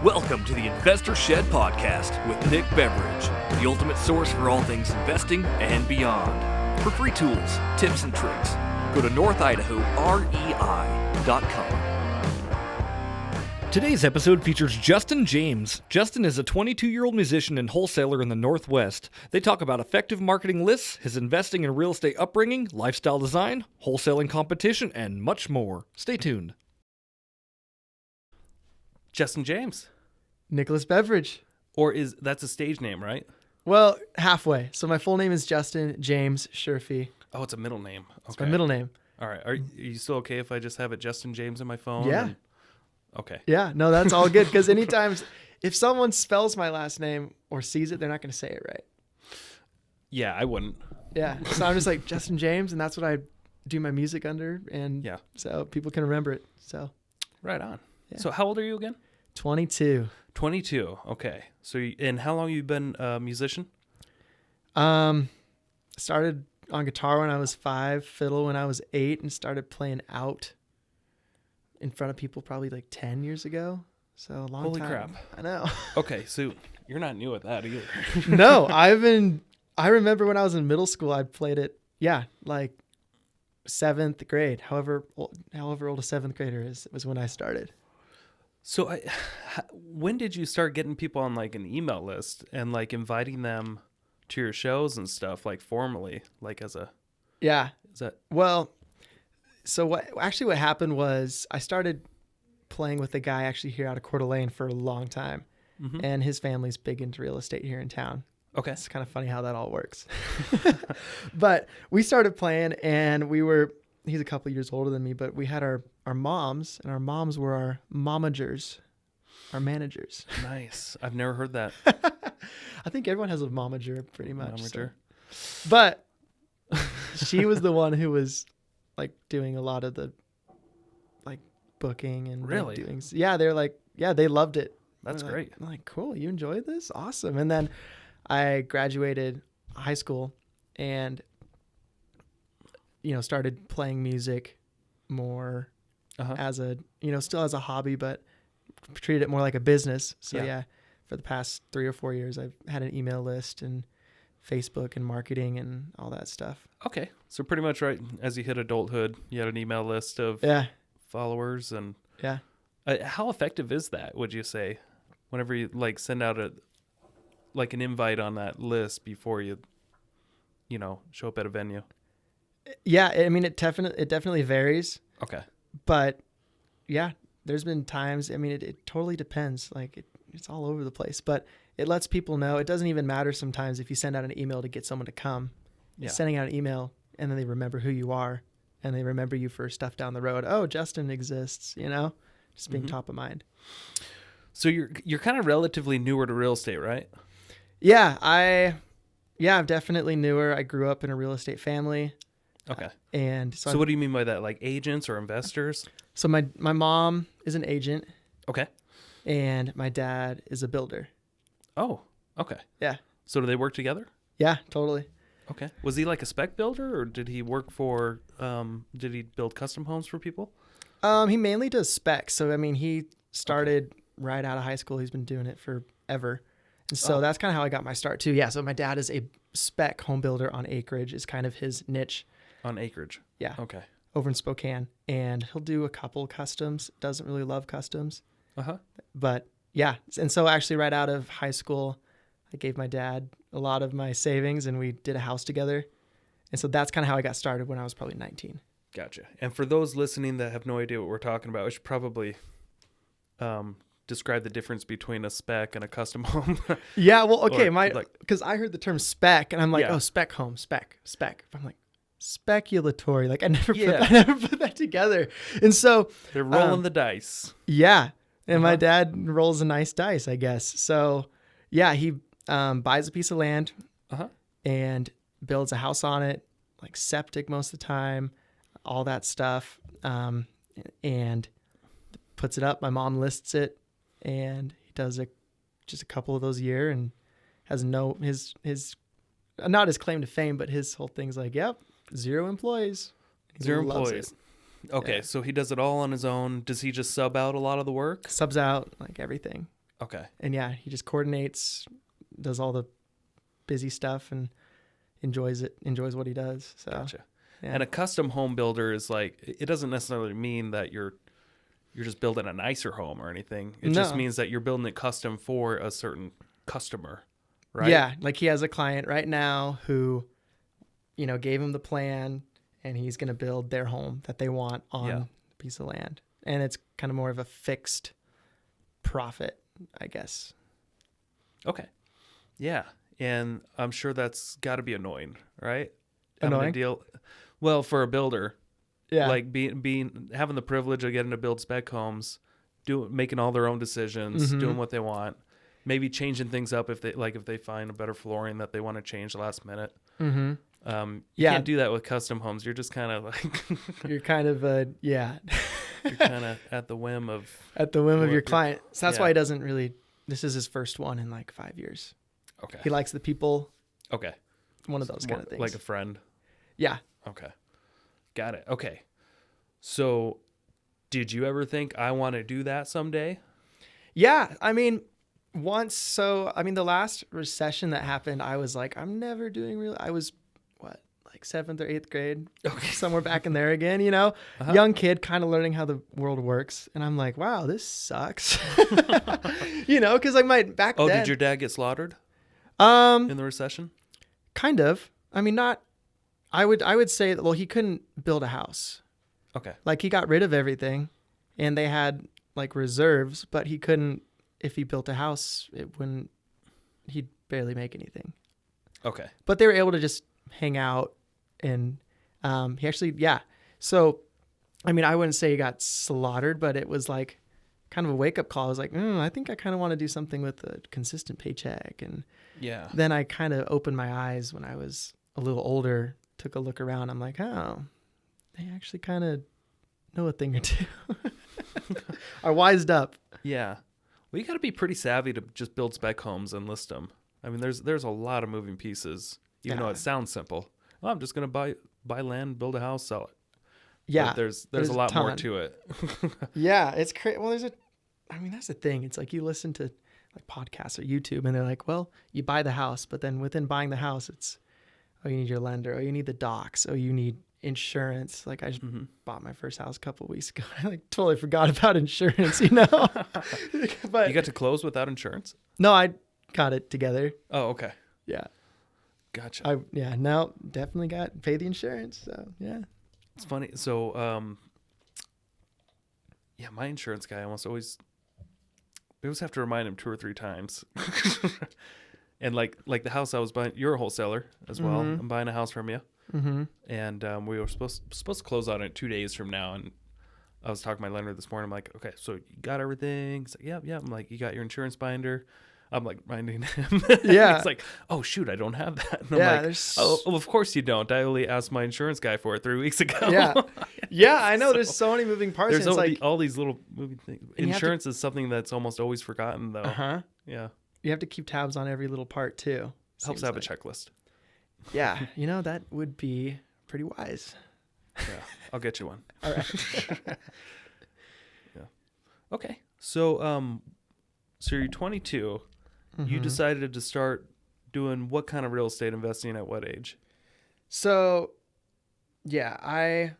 Welcome to the Investor Shed Podcast with Nick Beveridge, the ultimate source for all things investing and beyond. For free tools, tips, and tricks, go to northidahorei.com. Today's episode features Justin James. Justin is a 22-year-old musician and wholesaler in the Northwest. They talk about effective marketing lists, his investing and real estate upbringing, lifestyle design, wholesaling competition, and much more. Stay tuned. Justin James. Nicholas Beveridge. Or that's a stage name, right? Well, halfway. So my full name is Justin James Sherfy. Oh, it's a middle name. Okay. It's my middle name. All right. Are you still okay if I just have it Justin James in my phone? Yeah. Okay. Yeah, no, that's all good. Because anytime, if someone spells my last name or sees it, they're not going to say it right. Yeah, I wouldn't. Yeah. So I'm just like Justin James, and that's what I do my music under. And yeah, so people can remember it. So right on. Yeah. So how old are you again? 22. 22. Okay. So and how long have you been a musician? Started on guitar when I was 5, fiddle when I was 8, and started playing out in front of people probably like 10 years ago. So a long Holy time. crap. I know. Okay. So you're not new at that either. No, I remember when I was in middle school, I played it. Yeah. Like 7th grade, however old a 7th grader is, was when I started. So when did you start getting people on like an email list and like inviting them to your shows and stuff, like formally, like as a, Yeah. is that? Well, so what happened was I started playing with a guy actually here out of Coeur d'Alene for a long time. Mm-hmm. And his family's big into real estate here in town. Okay. It's kind of funny how that all works. But we started playing, and he's a couple years older than me, but we had our moms, and our moms were our momagers, our managers. Nice. I've never heard that. I think everyone has a momager pretty much. Momager. So. But she was the one who was like doing a lot of the like booking and really like, doing. Yeah, they're like, yeah, they loved it. That's great. I'm like, cool, you enjoyed this? Awesome. And then I graduated high school and, started playing music more as still as a hobby, but treated it more like a business. So yeah, for the past 3 or 4 years, I've had an email list and Facebook and marketing and all that stuff. Okay. So pretty much right as you hit adulthood, you had an email list of followers and how effective is that, would you say, whenever you like send out an invite on that list before you show up at a venue? Yeah, I mean, it definitely varies. Okay. But yeah, there's been times, I mean, it totally depends. Like it's all over the place, but it lets people know. It doesn't even matter sometimes if you send out an email to get someone to come. Yeah. Sending out an email and then they remember who you are and they remember you for stuff down the road. Oh, Justin exists, just being top of mind. So you're kind of relatively newer to real estate, right? Yeah, I'm definitely newer. I grew up in a real estate family. Okay. And so what do you mean by that? Like agents or investors? So my mom is an agent. Okay. And my dad is a builder. Oh, okay. Yeah. So do they work together? Yeah, totally. Okay. Was he like a spec builder or did he work for, did he build custom homes for people? He mainly does specs. So, I mean, he started right out of high school. He's been doing it forever. And so that's kind of how I got my start too. Yeah. So my dad is a spec home builder on acreage is kind of his niche. On acreage. Yeah. Okay. Over in Spokane. And he'll do a couple customs. Doesn't really love customs. But yeah. And so actually right out of high school, I gave my dad a lot of my savings and we did a house together. And so that's kind of how I got started when I was probably 19. Gotcha. And for those listening that have no idea what we're talking about, we should probably describe the difference between a spec and a custom home. Yeah, well, okay, because I heard the term spec and I'm like, spec home, spec. I'm like, speculatory. Like I never put that together. And so they're rolling the dice. Yeah. And my dad rolls a nice dice, I guess. So yeah, he buys a piece of land and builds a house on it, like septic most of the time, all that stuff, and puts it up. My mom lists it, and he does just a couple of those a year, and has his not his claim to fame, but his whole thing's like, yep, 0 employees. Zero employees. Okay, so he does it all on his own. Does he just sub out a lot of the work? Subs out like everything. Okay. And yeah, he just coordinates, does all the busy stuff, and enjoys what he does. So, gotcha. Yeah. And a custom home builder is like, it doesn't necessarily mean that you're just building a nicer home or anything. It just means that you're building it custom for a certain customer, right? Yeah, like he has a client right now who, gave him the plan, and he's going to build their home that they want on a piece of land. And it's kind of more of a fixed profit, I guess. Okay. Yeah. And I'm sure that's got to be annoying, right? Annoying? Well, for a builder, yeah, like having the privilege of getting to build spec homes, making all their own decisions, doing what they want, maybe changing things up if they find a better flooring that they want to change last minute. Mm-hmm. You can't do that with custom homes. You're just kind of like you're kind of you're kind of at the whim of your client. So that's why he doesn't really. This is his first one in like 5 years. Okay. He likes the people. Okay. One of those kind of things. Like a friend. Yeah. Okay. Got it. Okay. So, did you ever think I want to do that someday? Yeah. I mean, once. So, I mean, the last recession that happened, I was like, I'm never doing I was, like 7th or 8th grade, somewhere back in there again, young kid kind of learning how the world works. And I'm like, wow, this sucks. Because back then. Oh, did your dad get slaughtered? In the recession? Kind of. I mean, not. I would say that. Well, he couldn't build a house. Okay. Like he got rid of everything, and they had like reserves, but he couldn't. If he built a house, he'd barely make anything. Okay. But they were able to just hang out, and he actually, yeah. So, I mean, I wouldn't say he got slaughtered, but it was like kind of a wake up call. I was like, I think I kind of want to do something with a consistent paycheck. And then I kind of opened my eyes when I was a little older, took a look around. I'm like, oh, they actually kind of know a thing or two. I wised up. Yeah. Well, you got to be pretty savvy to just build spec homes and list them. I mean, there's a lot of moving pieces, even though it sounds simple. I'm just going to buy land, build a house, sell it. Yeah. But there's a lot more to it. Yeah, it's crazy. Well, that's the thing. It's like you listen to like podcasts or YouTube, and they're like, well, you buy the house, but then within buying the house, it's, you need your lender, you need the docs, you need insurance. Like I just bought my first house a couple of weeks ago. I like totally forgot about insurance, But you got to close without insurance? No, I got it together. Oh, okay. Yeah. Gotcha. Now definitely pay the insurance. So yeah. It's funny. So, my insurance guy I always have to remind him 2 or 3 times. And like the house I was buying, you're a wholesaler as well. I'm buying a house from you. Mm-hmm. And we were supposed to close on it 2 days from now. And I was talking to my lender this morning. I'm like, okay, so you got everything? He's like, yeah. I'm like, you got your insurance binder? I'm like reminding him. Yeah. He's like, oh shoot, I don't have that. And I'm like, oh, well, of course you don't. I only asked my insurance guy for it 3 weeks ago. Yeah. Yeah, I know. There's so many moving parts. There's like all these little moving things. Insurance is something that's almost always forgotten, though. Uh-huh. Yeah. You have to keep tabs on every little part too. Helps have a checklist. Yeah. That would be pretty wise. Yeah. I'll get you one. All right. Yeah. Okay. So you're 22. You decided to start doing what kind of real estate investing at what age? So, yeah,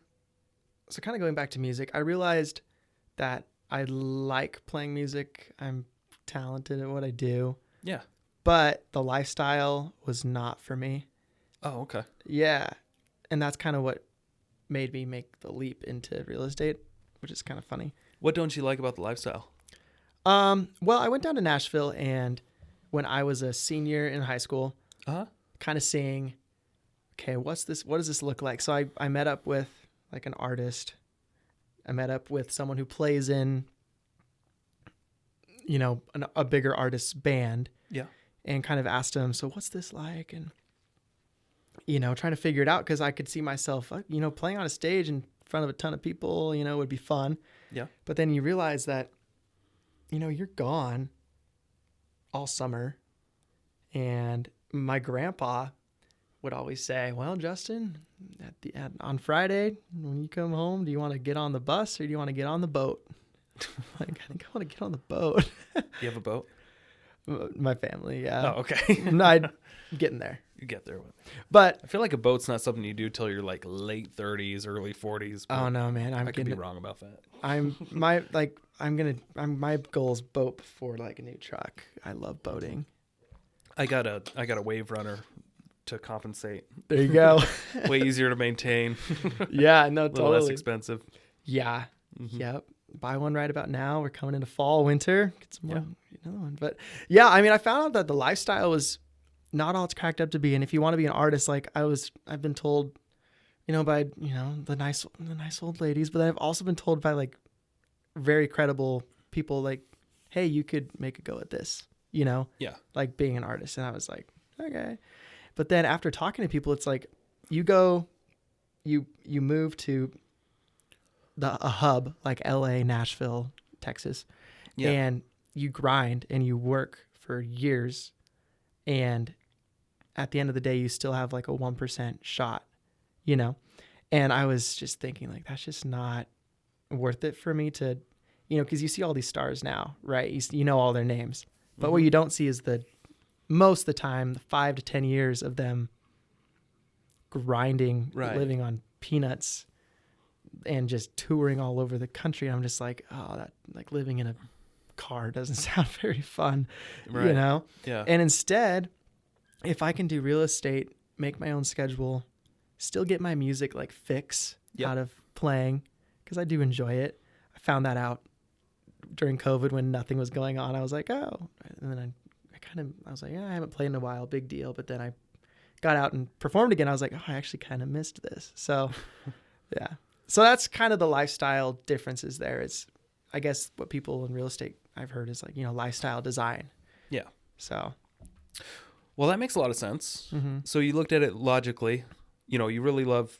so kind of going back to music, I realized that I like playing music. I'm talented at what I do. Yeah. But the lifestyle was not for me. Oh, okay. Yeah. And that's kind of what made me make the leap into real estate, which is kind of funny. What don't you like about the lifestyle? Well, I went down to Nashville, and when I was a senior in high school, kind of seeing, okay, what does this look like? So I met up with like an artist. I met up with someone who plays in, a bigger artist's band. Yeah. And kind of asked him, so what's this like? And, trying to figure it out, because I could see myself, playing on a stage in front of a ton of people, would be fun. Yeah. But then you realize that, you're gone all summer. And my grandpa would always say, well, Justin, on Friday, when you come home, do you want to get on the bus or do you want to get on the boat? Like, I think I want to get on the boat. You have a boat? My family, yeah. Oh, okay. No, I'm getting there. You get there with it. But I feel like a boat's not something you do till you're like late 30s, early 40s. Oh no, man! I could be wrong about that. My goal is boat before like a new truck. I love boating. I got a wave runner to compensate. There you go. Way easier to maintain. Yeah, no, totally. A little less expensive. Yeah. Mm-hmm. Yep. Buy one right about now. We're coming into fall, winter. Get some more, another one. But yeah, I mean, I found out that the lifestyle was not all it's cracked up to be. And if you want to be an artist, like I've been told, by, the nice old ladies, but I've also been told by like very credible people like, hey, you could make a go at this, like being an artist. And I was like, okay. But then after talking to people, it's like you move to a hub like LA, Nashville, Texas, and you grind and you work for years. And at the end of the day, you still have like a 1% shot, And I was just thinking like, that's just not worth it for me to, because you see all these stars now, right? You know all their names. But what you don't see is most of the time, the 5 to 10 years of them grinding, living on peanuts and just touring all over the country. I'm just like, oh, that like living in a car doesn't sound very fun, Yeah. And instead, if I can do real estate, make my own schedule, still get my music like fix out of playing, because I do enjoy it. I found that out during COVID when nothing was going on. I was like, oh, and then I was like, yeah, I haven't played in a while, big deal. But then I got out and performed again. I was like, oh, I actually kind of missed this. So yeah. So that's kind of the lifestyle differences there. It's, I guess, what people in real estate I've heard is like, lifestyle design. Yeah. So. Well, that makes a lot of sense. Mm-hmm. So you looked at it logically. You really love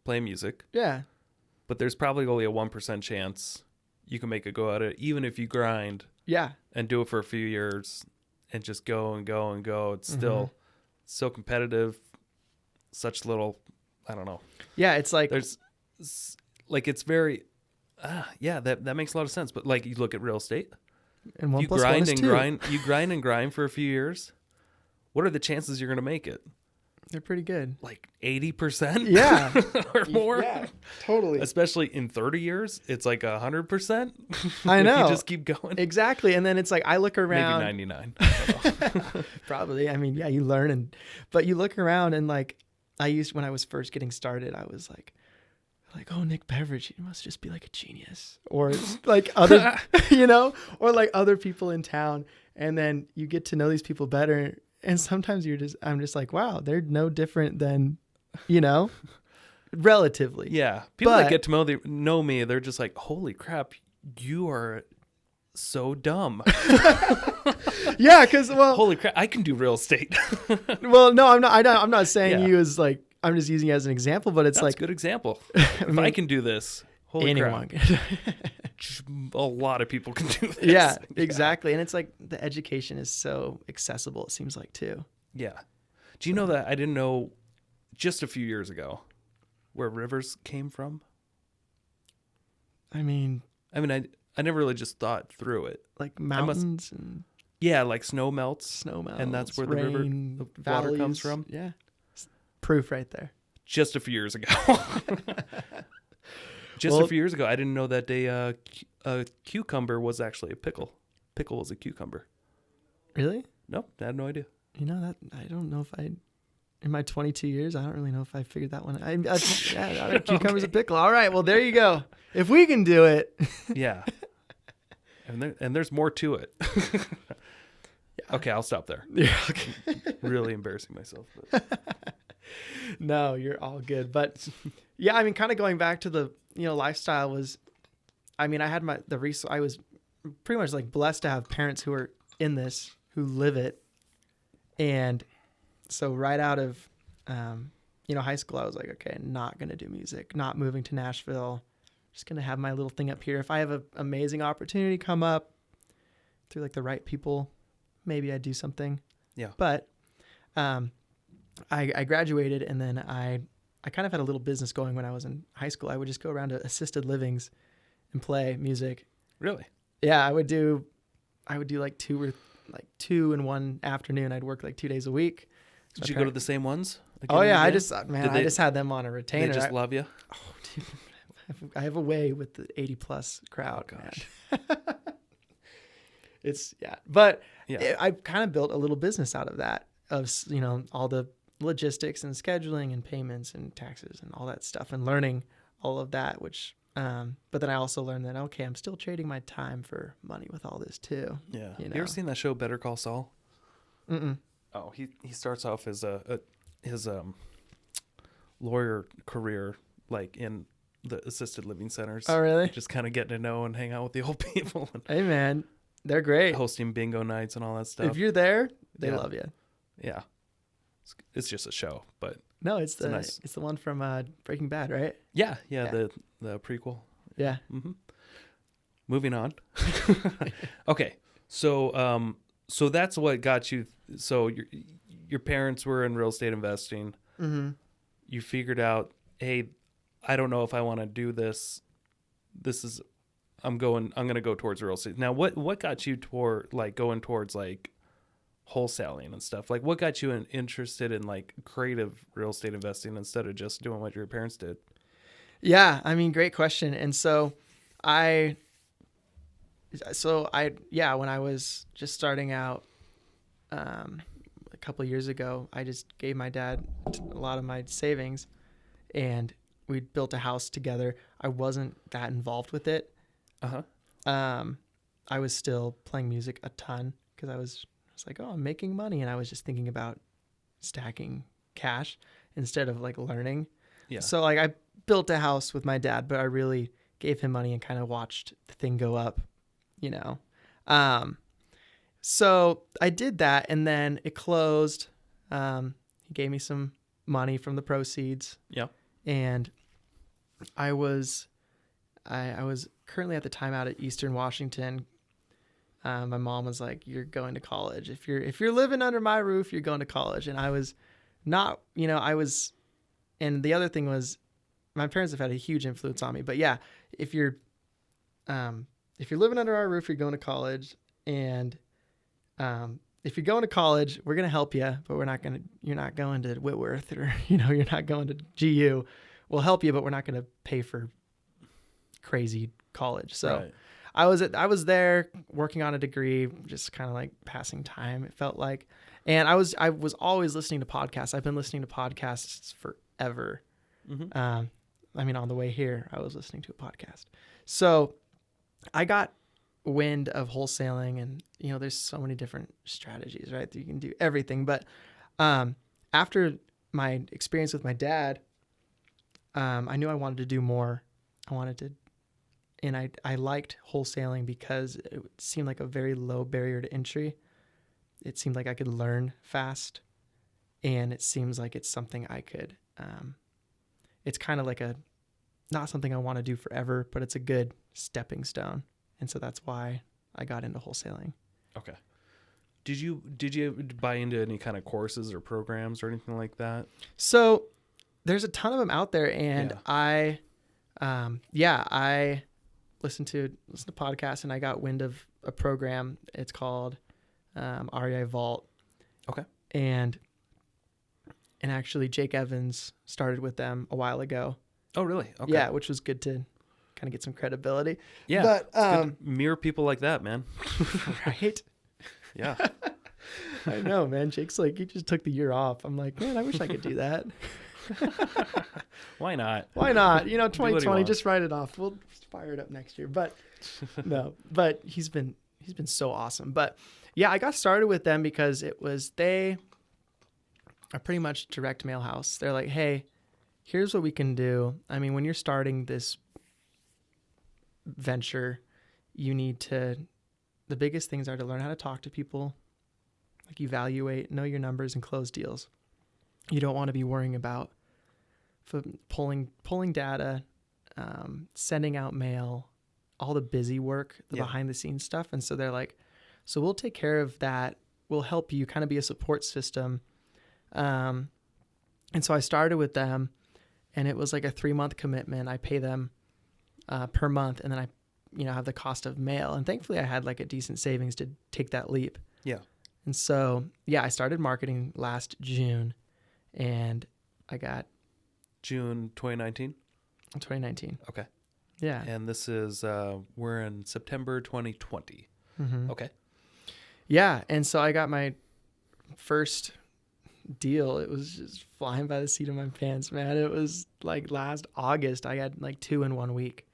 playing music. Yeah. But there's probably only a 1% chance you can make a go at it, even if you grind. Yeah. And do it for a few years and just go and go and go. It's still so competitive. Such little, I don't know. Yeah, it's like there's like it's very that makes a lot of sense. But like you look at real estate, and one you plus grind one is and two. you grind and grind for a few years. What are the chances you're going to make it? They're pretty good. Like 80%? Yeah. Or more? Yeah, totally. Especially in 30 years, it's like 100%. I know. If you just keep going. Exactly. And then it's like, I look around. Maybe 99. I don't know. Probably. I mean, yeah, you learn. But you look around and like, when I was first getting started, I was like, oh, Nick Beveridge, he must just be like a genius. Or like other, or like other people in town. And then you get to know these people better. And sometimes I'm just like, wow, they're no different than, relatively. Yeah. People that get to know me, they're just like, holy crap, you are so dumb. Yeah, because, holy crap, I can do real estate. Well, no, I'm not saying you as like, I'm just using it as an example, but it's like a good example. If I can do this, holy anyone crap. A lot of people can do this. Yeah, exactly. And it's like the education is so accessible, it seems like, too. Yeah. Do you know that I didn't know just a few years ago where rivers came from? I mean, I never really just thought through it. Like mountains and yeah, like snow melts. And that's where rain, the water comes from. Yeah. Proof right there. Just a few years ago. A few years ago, I didn't know that a cucumber was actually a pickle. Pickle was a cucumber. Really? Nope, I had no idea. That I don't know if in my 22 years, I don't really know if I figured that one. Cucumber's a pickle. All right, well there you go. If we can do it. Yeah. And there's more to it. Okay, I'll stop there. Yeah. Okay. Really embarrassing myself. But. No, you're all good. But yeah, I mean, kind of going back to the lifestyle was, I mean, I had I was pretty much like blessed to have parents who are in this, who live it. And so right out of, high school, I was like, okay, not going to do music, not moving to Nashville, just going to have my little thing up here. If I have an amazing opportunity come up through like the right people, maybe I'd do something. Yeah. But, I graduated and then I kind of had a little business going when I was in high school. I would just go around to assisted livings and play music. Really? Yeah, I would do like 2 or like 2 in one afternoon. I'd work like 2 days a week. Did you go to the same ones? Oh yeah, I just had them on a retainer. They just love you. Oh, dude, I have a way with the 80+ crowd. Oh, gosh. But I kind of built a little business out of that, of all the logistics and scheduling and payments and taxes and all that stuff, and learning all of that. Which, but then I also learned that I'm still trading my time for money with all this too. Yeah. You ever seen that show Better Call Saul? Mm-mm. Oh, he starts off as his lawyer career like in the assisted living centers. Oh, really? Just kind of getting to know and hang out with the old people. And hey, man, they're great. Hosting bingo nights and all that stuff. If you're there, they love you. Yeah, it's just a show, but no, it's the one from Breaking Bad, right? Yeah. The prequel. Yeah. Mm-hmm. Moving on. Okay, so that's what got you. So your parents were in real estate investing. Mm-hmm. You figured out, hey, I don't know if I want to do this. I'm going to go towards real estate. Now, what got you going towards like wholesaling and stuff? Like, what got you interested in like creative real estate investing instead of just doing what your parents did? Yeah, I mean, great question. And so when I was just starting out a couple of years ago, I just gave my dad a lot of my savings, and we built a house together. I wasn't that involved with it. I was still playing music a ton because I was like, oh, I'm making money, and I was just thinking about stacking cash instead of like learning. Yeah. So like I built a house with my dad, but I really gave him money and kind of watched the thing go up, So I did that, and then it closed. He gave me some money from the proceeds. Yeah. And I was currently at the time out at Eastern Washington. My mom was like, "You're going to college. If you're living under my roof, you're going to college." And I was not, and the other thing was, my parents have had a huge influence on me. But yeah, if you're living under our roof, you're going to college. And if you're going to college, we're going to help you, but you're not going to Whitworth, or, you're not going to GU. We'll help you, but we're not going to pay for crazy college. So right. I was there working on a degree, just kind of like passing time, it felt like. And I was always listening to podcasts. I've been listening to podcasts forever. Mm-hmm. On the way here, I was listening to a podcast. So I got wind of wholesaling, and there's so many different strategies, right? You can do everything. But after my experience with my dad, I knew I wanted to do more. And I liked wholesaling because it seemed like a very low barrier to entry. It seemed like I could learn fast, and it seems like it's something I could. It's kind of like not something I want to do forever, but it's a good stepping stone. And so that's why I got into wholesaling. Okay. Did you buy into any kind of courses or programs or anything like that? So there's a ton of them out there, and I listened to podcasts, and I got wind of a program. It's called REI Vault. Okay. And actually Jake Evans started with them a while ago. Oh, really? Okay. Yeah, which was good to kind of get some credibility. Yeah. But it's good to mirror people like that, man. Right? Yeah. I know, man. Jake's like, he just took the year off. I'm like, man, I wish I could do that. Why not? 2020, just write it off. We'll fire it up next year. But no, but he's been so awesome. But yeah, I got started with them because they are pretty much direct mail house. They're like, hey, here's what we can do. I mean, when you're starting this venture, the biggest things are to learn how to talk to people, like evaluate, know your numbers, and close deals. You don't want to be worrying about pulling data, sending out mail, all the busy work, the behind the scenes stuff. And so they're like, so we'll take care of that. We'll help you kind of be a support system. And so I started with them, and it was like a 3-month commitment. I pay them per month, and then I have the cost of mail. And thankfully I had like a decent savings to take that leap. Yeah. And so, yeah, I started marketing last June, and I got June 2019. 2019. Okay. Yeah. And this is we're in September 2020. Mm-hmm. Okay. Yeah, and so I got my first deal. It was just flying by the seat of my pants, man. It was like last August. I had like 2 in 1 week.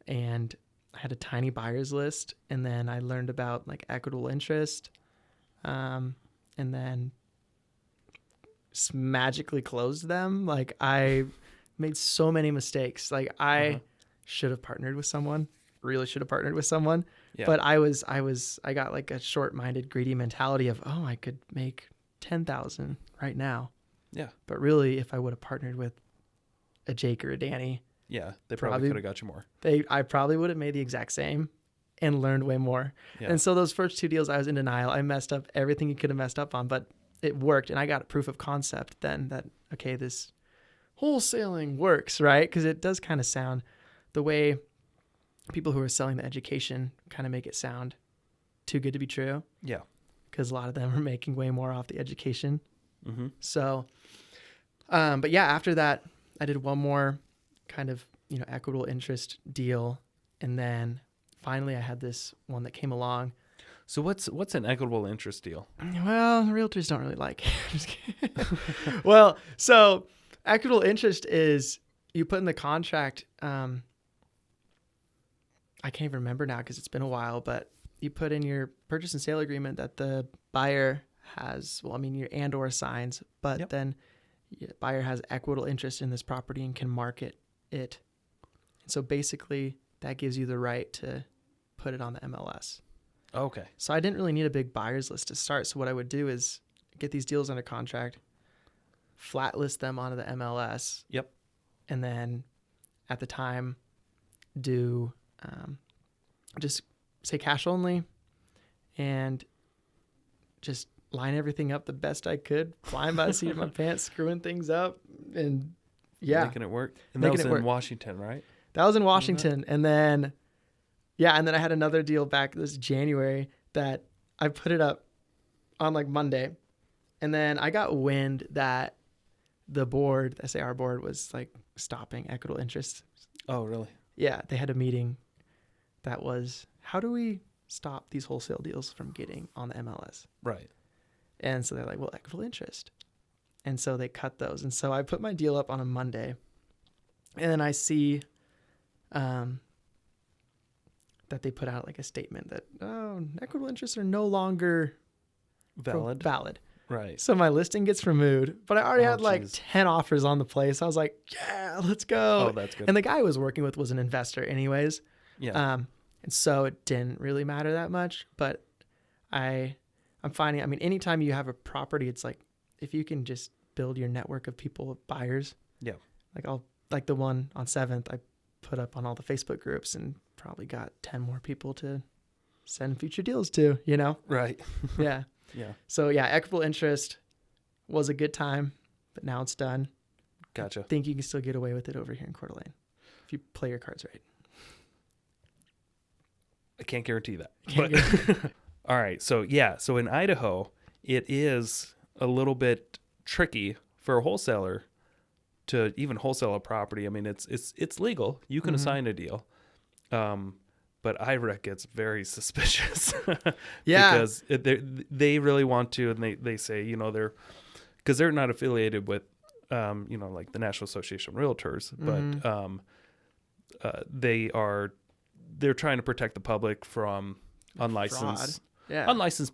And I had a tiny buyer's list, and then I learned about like equitable interest, and then magically closed them. Like I made so many mistakes. Like I should have partnered with someone. Really should have partnered with someone. Yeah. But I got like a short-minded, greedy mentality of, oh, I could make 10,000 right now. Yeah. But really, if I would have partnered with a Jake or a Danny, yeah, they probably could have got you more. I probably would have made the exact same and learned way more. Yeah. And so those first 2 deals, I was in denial. I messed up everything you could have messed up on, but it worked. And I got a proof of concept then that, okay, this wholesaling works, right? Because it does kind of sound the way people who are selling the education kind of make it sound too good to be true. Yeah. Because a lot of them are making way more off the education. Mm-hmm. So, but yeah, after that, I did one more kind of, equitable interest deal. And then finally I had this one that came along. So what's an equitable interest deal? Well, realtors don't really like it. Well, so equitable interest is you put in the contract. I can't even remember now because it's been a while, but you put in your purchase and sale agreement that the buyer has, your and/or signs, but then the buyer has equitable interest in this property and can market it. So basically that gives you the right to put it on the MLS. Okay. So I didn't really need a big buyer's list to start. So what I would do is get these deals under contract, flat list them onto the MLS. Yep. And then at the time do just say cash only and just line everything up the best I could, flying by the seat of my pants, screwing things up, and making it work. And that was in Washington, right? That was in Washington. And then I had another deal back this January that I put it up on like Monday, and then I got wind that the board, the SAR board, was like stopping equitable interest. Oh, really? Yeah, they had a meeting that was, how do we stop these wholesale deals from getting on the MLS? Right. And so they're like, well, equitable interest. And so they cut those. And so I put my deal up on a Monday, and then I see that they put out like a statement that, equitable interests are no longer valid. Right. So my listing gets removed, but I already had like 10 offers on the place. I was like, yeah, let's go. Oh, that's good. And the guy I was working with was an investor anyways. Yeah. And so it didn't really matter that much, but I'm finding, anytime you have a property, it's like, if you can just build your network of people, buyers. Yeah. Like the one on 7th, I put up on all the Facebook groups and probably got 10 more people to send future deals to, Right. Yeah. Yeah. So yeah, equitable interest was a good time, but now it's done. Gotcha. I think you can still get away with it over here in Coeur d'Alene if you play your cards right. I can't guarantee that. All right. So in Idaho, it is a little bit tricky for a wholesaler to even wholesale a property. It's legal. You can assign a deal. But I reckon it's very suspicious. Yeah. Because they really want to, and they say, because they're not affiliated with, like the National Association of Realtors, but they're trying to protect the public from unlicensed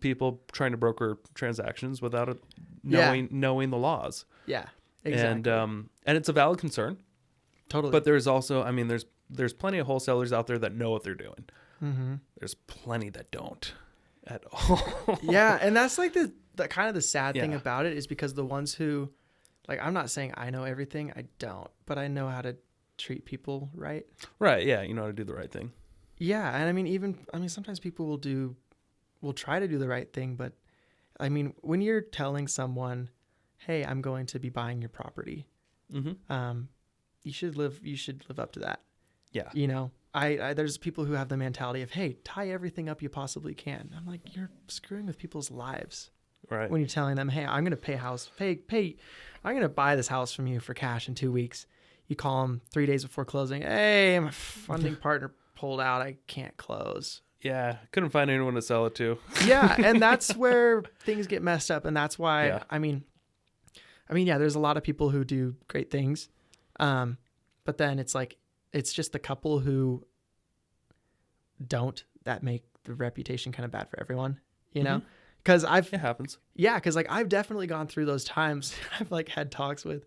people trying to broker transactions without knowing the laws. Yeah, exactly. And it's a valid concern. Totally. But there's also, there's plenty of wholesalers out there that know what they're doing. Mm-hmm. There's plenty that don't at all. Yeah, and that's like the kind of the sad thing about it is because the ones who, like, I'm not saying I know everything, I don't, but I know how to treat people right. Right, yeah, you know how to do the right thing. Yeah, and sometimes people will try to do the right thing, but when you're telling someone, hey, I'm going to be buying your property, you should live up to that. Yeah. there's people who have the mentality of, hey, tie everything up you possibly can. I'm like, you're screwing with people's lives. Right. When you're telling them, hey, I'm going to I'm going to buy this house from you for cash in 2 weeks. You call them 3 days before closing. Hey, my funding partner pulled out. I can't close. Yeah. Couldn't find anyone to sell it to. Yeah. And that's where things get messed up. And that's why, Yeah. I mean, yeah, there's a lot of people who do great things. But then it's like, it's just the couple who don't, that make the reputation kind of bad for everyone, you know? Because it happens. Yeah, because like I've definitely gone through those times. I've like had talks with,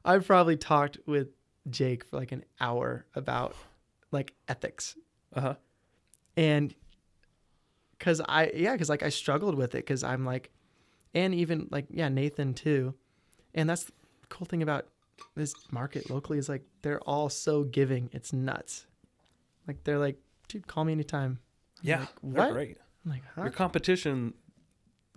I've probably talked with Jake for like an hour about like ethics. And because like I struggled with it because I'm like, and even like, yeah, Nathan too. And that's the cool thing about this market locally is like, they're all so giving. It's nuts. Like, they're like, dude, call me anytime. I'm Yeah. like, They're great. I'm like, huh? Your competition,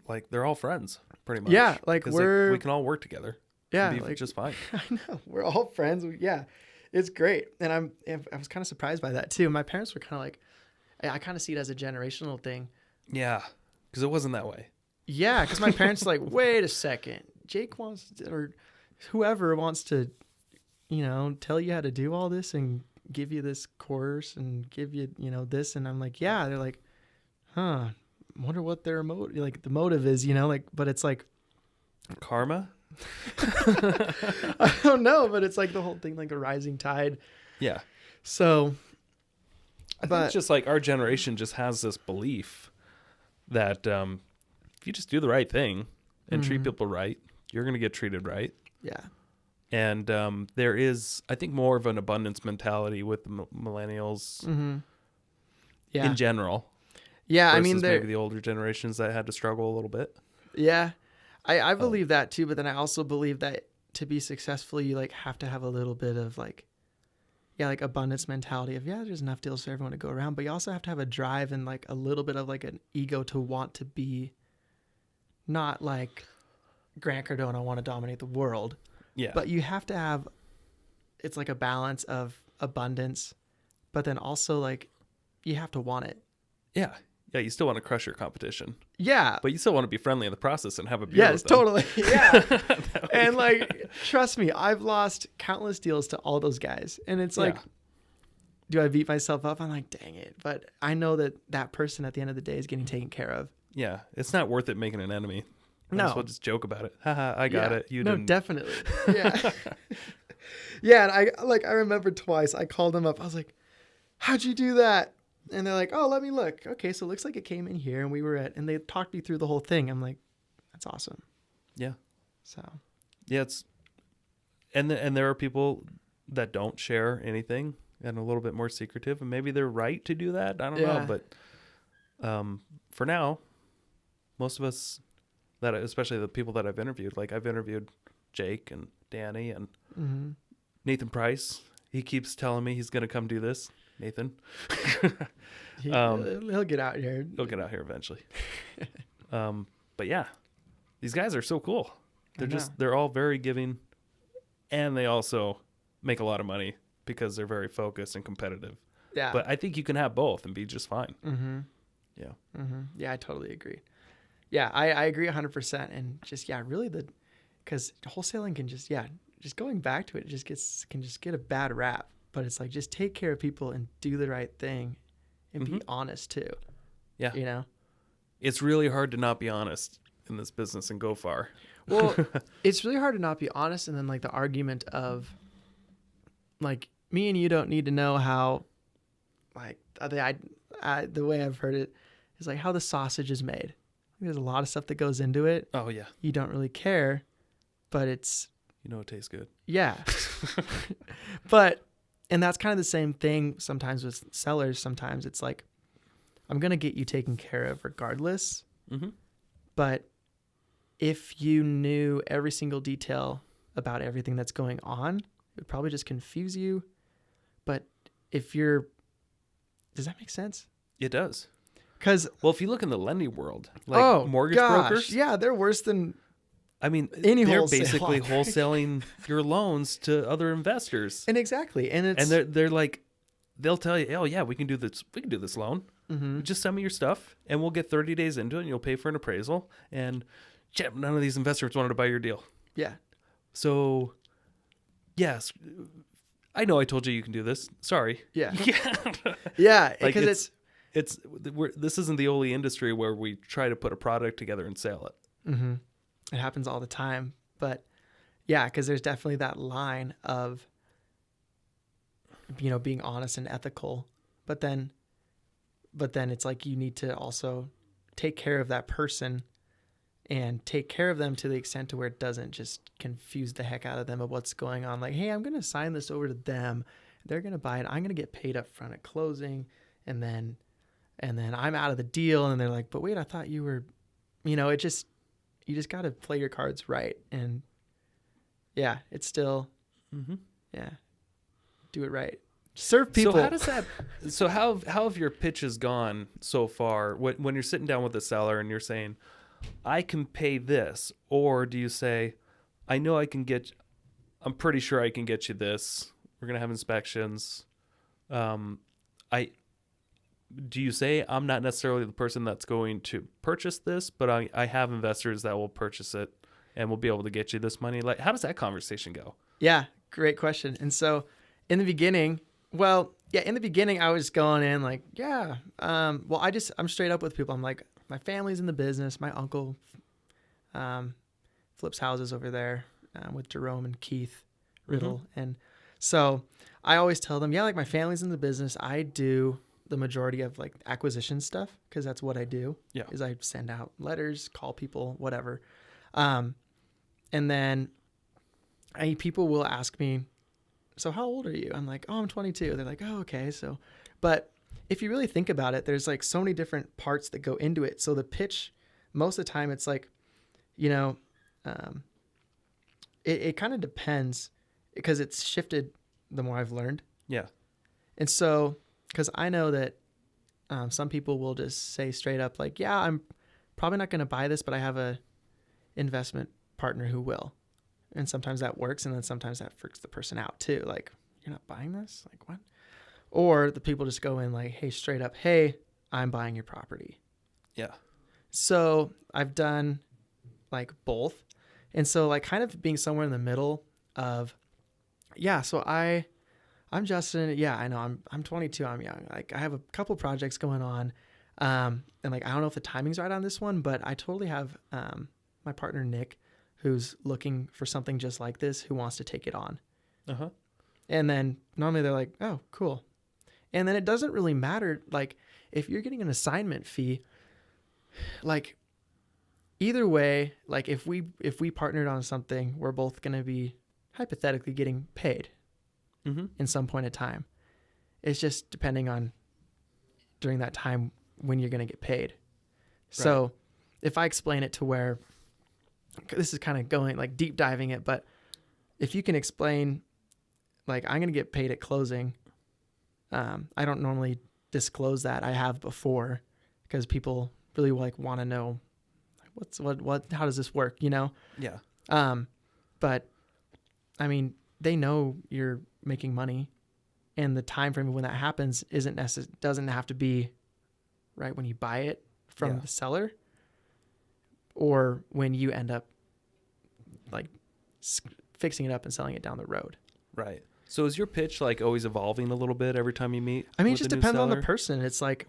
like, they're all friends pretty much. Yeah. Like we can all work together. Yeah. And be like, just fine. I know. We're all friends. Yeah. It's great. And I was kind of surprised by that too. My parents were kind of like, I kind of see it as a generational thing. Yeah. Because it wasn't that way. Yeah. Because my parents are like, wait a second. Jake wants to, or whoever wants to, you know, tell you how to do all this and give you this course and give you, you know, this. And I'm like, yeah. They're like, huh. Wonder what their the motive is, you know, like, but it's like karma. I don't know, but it's like the whole thing, like a rising tide. Yeah. So, I think it's just like our generation just has this belief that if you just do the right thing and treat people right, you're going to get treated right. Yeah. And there is, I think, more of an abundance mentality with the millennials in general. Yeah, I mean, maybe the older generations that had to struggle a little bit. Yeah, I believe that too, but then I also believe that to be successful, you like have to have a little bit of like, yeah, like abundance mentality of, yeah, there's enough deals for everyone to go around, but you also have to have a drive and like a little bit of like an ego to want to be not like Grant Cardone, I want to dominate the world. Yeah. But you have to have, it's like a balance of abundance, but then also like you have to want it. Yeah. Yeah, you still want to crush your competition. Yeah. But you still want to be friendly in the process and have a beer yes, with them. Totally. Yeah. And like, trust me, I've lost countless deals to all those guys. And it's like, do I beat myself up? I'm like, dang it. But I know that that person at the end of the day is getting taken care of. Yeah. It's not worth it making an enemy. No. We'll just joke about it. Haha, I got it. You didn't. No, definitely. Yeah. Yeah. And I remember twice I called them up. I was like, how'd you do that? And they're like, oh, let me look. Okay, so it looks like it came in here and we were and they talked me through the whole thing. I'm like, that's awesome. Yeah. So. Yeah, it's and there are people that don't share anything and a little bit more secretive, and maybe they're right to do that. I don't know, but for now, most of us that, especially the people that I've interviewed, like I've interviewed Jake and Danny and Nathan Price. He keeps telling me he's going to come do this. Nathan. He'll get out here. He'll get out here eventually. But yeah, these guys are so cool. They're all very giving, and they also make a lot of money because they're very focused and competitive. Yeah. But I think you can have both and be just fine. Yeah. Yeah, I totally agree. Yeah, I agree 100%. And just, really because wholesaling can just going back to it, can just get a bad rap. But it's like, just take care of people and do the right thing and be honest too. Yeah. You know? It's really hard to not be honest in this business and go far. Well, it's really hard to not be honest. And then like the argument of like, me and you don't need to know how, like the way I've heard it is like how the sausage is made. There's a lot of stuff that goes into it. Oh yeah. You don't really care, but it's, you know, it tastes good. Yeah. And that's kind of the same thing sometimes with sellers. Sometimes it's like, I'm going to get you taken care of regardless. But if you knew every single detail about everything that's going on, it would probably just confuse you. But does that make sense? It does. Because, if you look in the lending world, like mortgage brokers. Yeah, they're worse than... I mean, they're basically wholesaling your loans to other investors. And exactly. And they're like, they'll tell you, oh yeah, we can do this loan. Just send me your stuff and we'll get 30 days into it and you'll pay for an appraisal. And none of these investors wanted to buy your deal. Yeah. So yes, I know I told you can do this. Sorry. Yeah. Yeah. Yeah. Like Because this isn't the only industry where we try to put a product together and sell it. Mm-hmm. It happens all the time. But yeah, because there's definitely that line of, being honest and ethical, but then it's like you need to also take care of that person and take care of them to the extent to where it doesn't just confuse the heck out of them of what's going on. Like, hey, I'm going to sign this over to them. They're going to buy it. I'm going to get paid up front at closing. And then I'm out of the deal. And they're like, but wait, I thought you were, you just got to play your cards right. And yeah, it's still, yeah, do it right. Serve people. So how does that? So how have your pitches gone so far? When you're sitting down with the seller and you're saying, "I can pay this," or do you say, "I know I can get. I'm pretty sure I can get you this. We're gonna have inspections." Do you say, "I'm not necessarily the person that's going to purchase this, but I have investors that will purchase it and will be able to get you this money"? Like, how does that conversation go? Yeah, great question. And so, in the beginning. Well, yeah, in the beginning, I was going in like, yeah. Well, I'm straight up with people. I'm like, my family's in the business. My uncle flips houses over there with Jerome and Keith Riddle. And so I always tell them, yeah, like my family's in the business. I do the majority of like acquisition stuff because that's what I do. Yeah. Is I send out letters, call people, whatever. And then people will ask me, so how old are you? I'm like, oh, I'm 22. They're like, oh, okay. So, but if you really think about it, there's like so many different parts that go into it. So the pitch, most of the time it's like, it kind of depends because it's shifted the more I've learned. Yeah. And so, because I know that some people will just say straight up like, yeah, I'm probably not going to buy this, but I have a investment partner who will. And sometimes that works, and then sometimes that freaks the person out too. Like, you're not buying this? Like, what? Or the people just go in like, hey, straight up, hey, I'm buying your property. Yeah. So I've done like both. And so like kind of being somewhere in the middle of, yeah, so I'm Justin. Yeah, I know I'm 22. I'm young. Like I have a couple projects going on. And like, I don't know if the timing's right on this one, but I totally have my partner, Nick, who's looking for something just like this, who wants to take it on. Uh-huh. And then normally they're like, oh, cool. And then it doesn't really matter. Like if you're getting an assignment fee, like either way, like if we partnered on something, we're both going to be hypothetically getting paid in some point of time. It's just depending on during that time when you're going to get paid. Right. So if I explain it to where, this is kind of going like deep diving it, but if you can explain like I'm going to get paid at closing, I don't normally disclose that. I have before because people really like want to know how does this work, Yeah. But I mean, they know you're making money and the time frame of when that happens doesn't have to be right when you buy it from the seller. Or when you end up like fixing it up and selling it down the road. Right. So is your pitch like always evolving a little bit every time you meet? I mean, it just depends on the person. It's like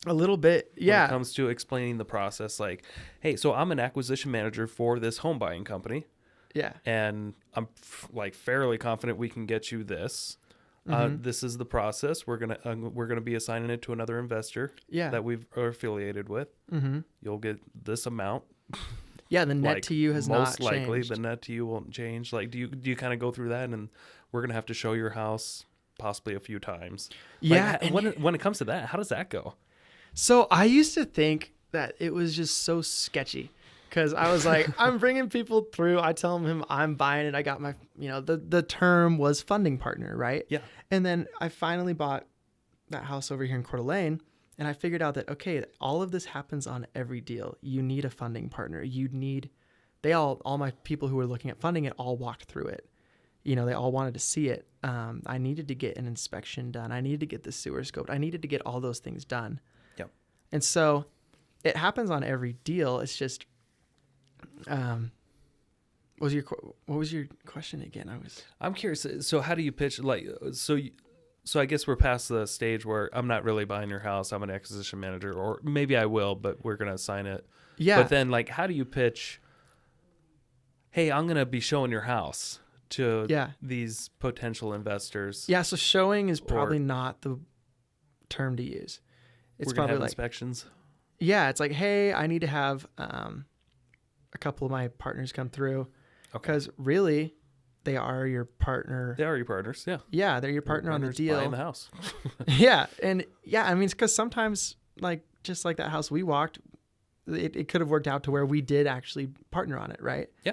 a little bit. Yeah. When it comes to explaining the process, like, hey, so I'm an acquisition manager for this home buying company. Yeah. And I'm like fairly confident we can get you this. This is the process. We're gonna be assigning it to another investor that we are affiliated with. You'll get this amount. Yeah, the net to you has not changed. Most likely, the net to you won't change. Like, do you kind of go through that, and we're gonna have to show your house possibly a few times? Yeah. Like, when it comes to that, how does that go? So I used to think that it was just so sketchy. Because I was like, I'm bringing people through. I tell them I'm buying it. I got my, the term was funding partner, right? Yeah. And then I finally bought that house over here in Coeur d'Alene. And I figured out that, okay, all of this happens on every deal. You need a funding partner. All my people who were looking at funding it all walked through it. they all wanted to see it. I needed to get an inspection done. I needed to get the sewer scoped. I needed to get all those things done. Yep. And so it happens on every deal. It's just, what was your question again? I'm curious. So how do you pitch? So I guess we're past the stage where I'm not really buying your house. I'm an acquisition manager, or maybe I will, but we're going to assign it. Yeah. But then how do you pitch, hey, I'm going to be showing your house to these potential investors? Yeah. So showing is probably not the term to use. It's probably like inspections. Yeah. It's like, hey, I need to have, a couple of my partners come through because really they are your partner. They are your partners. Yeah. Yeah. They're your partner on the deal. Buying the house. Yeah. And I mean, it's because sometimes just like that house we walked, it could have worked out to where we did actually partner on it. Right. Yeah.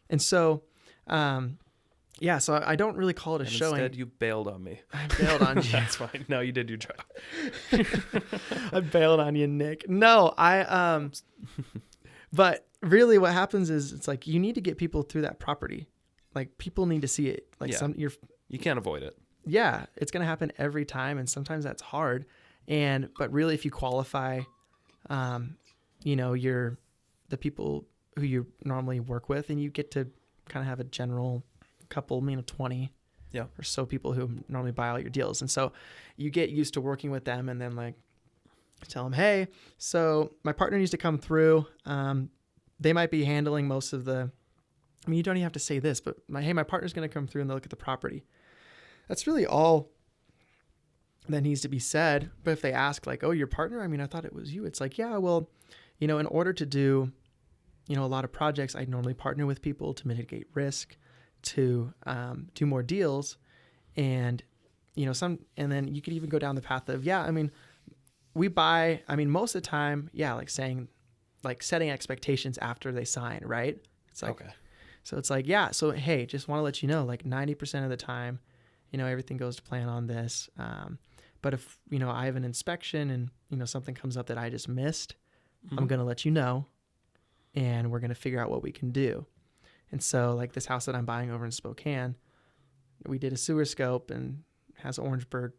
And so, so I don't really call it a showing. Instead, you bailed on me. I bailed on you. That's fine. No, you did your job. I bailed on you, Nick. No, but really what happens is it's like you need to get people through that property. Like people need to see it. You can't avoid it. Yeah, it's going to happen every time. And sometimes that's hard. But really if you qualify, the people who you normally work with, and you get to kind of have a general couple, 20 or so people who normally buy all your deals. And so you get used to working with them and then tell them, hey, so my partner needs to come through. They might be handling most of you don't even have to say this, but my partner's going to come through and they'll look at the property. That's really all that needs to be said. But if they ask oh, your partner, I thought it was you. It's like, yeah, well, in order to do, a lot of projects, I normally partner with people to mitigate risk, to do more deals. And, and then you could even go down the path of, we buy, most of the time, setting expectations after they sign, right? It's like, okay. So it's like, so, hey, just want to let you know, 90% of the time, everything goes to plan on this. But if, I have an inspection and, something comes up that I just missed, I'm going to let you know, and we're going to figure out what we can do. And so this house that I'm buying over in Spokane, we did a sewer scope and has Orangeburg,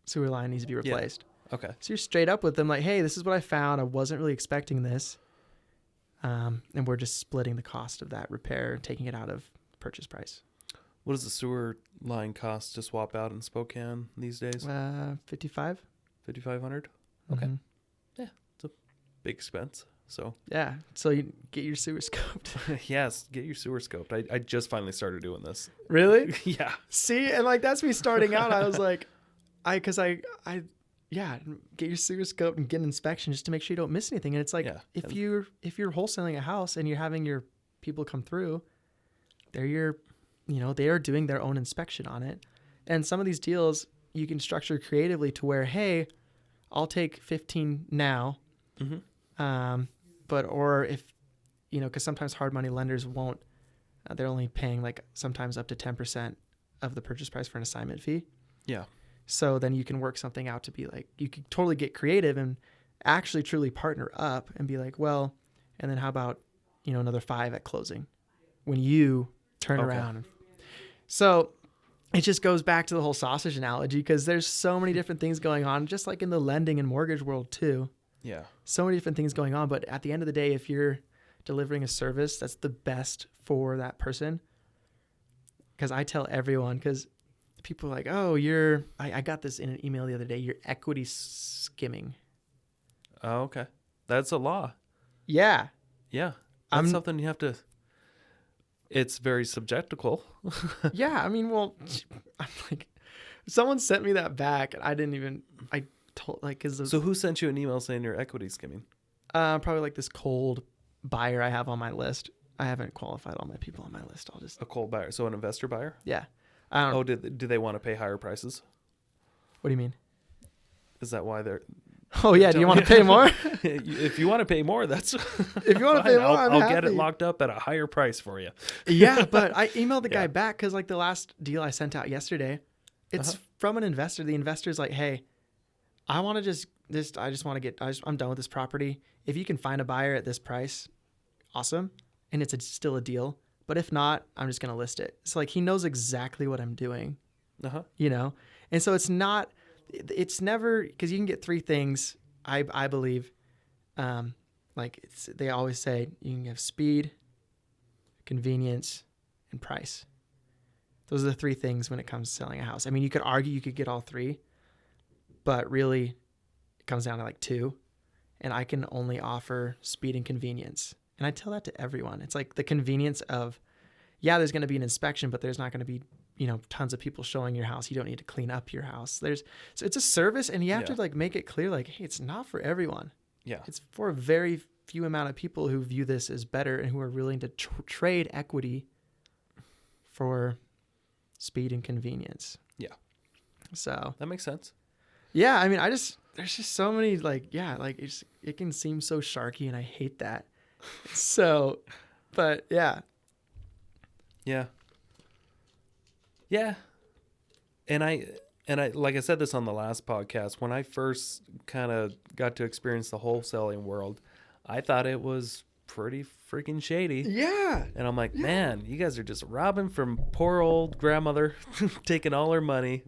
sewer line needs to be replaced. Yeah. Okay. So you're straight up with them hey, this is what I found. I wasn't really expecting this. And we're just splitting the cost of that repair, taking it out of purchase price. What does the sewer line cost to swap out in Spokane these days? $5,500. $5,500? Okay. Mm-hmm. Yeah, it's a big expense. So yeah, so you get your sewer scoped. Yes, get your sewer scoped. I just finally started doing this. Really? Yeah. See, and that's me starting out. I was like, get your sewer scoped and get an inspection just to make sure you don't miss anything. And it's like, if you're wholesaling a house and you're having your people come through, they are doing their own inspection on it. And some of these deals you can structure creatively to where, hey, I'll take 15 now. Mm-hmm. Or if, because sometimes hard money lenders won't, they're only paying sometimes up to 10% of the purchase price for an assignment fee. Yeah. So then you can work something out to be you could totally get creative and actually truly partner up and be well, and then how about, another 5 at closing when you turn around. So it just goes back to the whole sausage analogy, because there's so many different things going on, just like in the lending and mortgage world too. Yeah. So many different things going on. But at the end of the day, if you're delivering a service that's the best for that person, because I tell everyone, because people are oh, I got this in an email the other day, you're equity skimming. Oh, okay. That's a law. Yeah. Yeah. That's something you have to, it's very subjectical. Yeah. I'm someone sent me that back and I didn't even, so who sent you an email saying you're equity skimming? Probably this cold buyer I have on my list. I haven't qualified all my people on my list. A cold buyer. So an investor buyer? Yeah. Do they want to pay higher prices? What do you mean? Is that why they're... Oh, yeah. Do you want to pay more? If you want to pay more, that's... If you want to pay more, I'll get it locked up at a higher price for you. Yeah, but I emailed the guy back because the last deal I sent out yesterday, it's from an investor. The investor's hey, I want to I'm done with this property. If you can find a buyer at this price, awesome. And it's still a deal. but if not, I'm just going to list it. So like he knows exactly what I'm doing, you know? And so it's never, because you can get three things, I believe, they always say you can have speed, convenience, and price. Those are the three things when it comes to selling a house. I mean, you could argue you could get all three, but really it comes down to like two. And I can only offer speed and convenience. And I tell that to everyone. It's like the convenience of, yeah, there's going to be an inspection, but there's not going to be, tons of people showing your house. You don't need to clean up your house. So it's a service, and you have to like make it clear, like, hey, it's not for everyone. Yeah. It's for a very few amount of people who view this as better and who are willing to trade equity for speed and convenience. Yeah. So that makes sense. Yeah. I mean, there's just so many it can seem so sharky, and I hate that. So, but yeah. Yeah. Yeah. And I like I said this on the last podcast, when I first kind of got to experience the wholesaling world, I thought it was pretty freaking shady. Yeah. And I'm like, man, you guys are just robbing from poor old grandmother, taking all her money.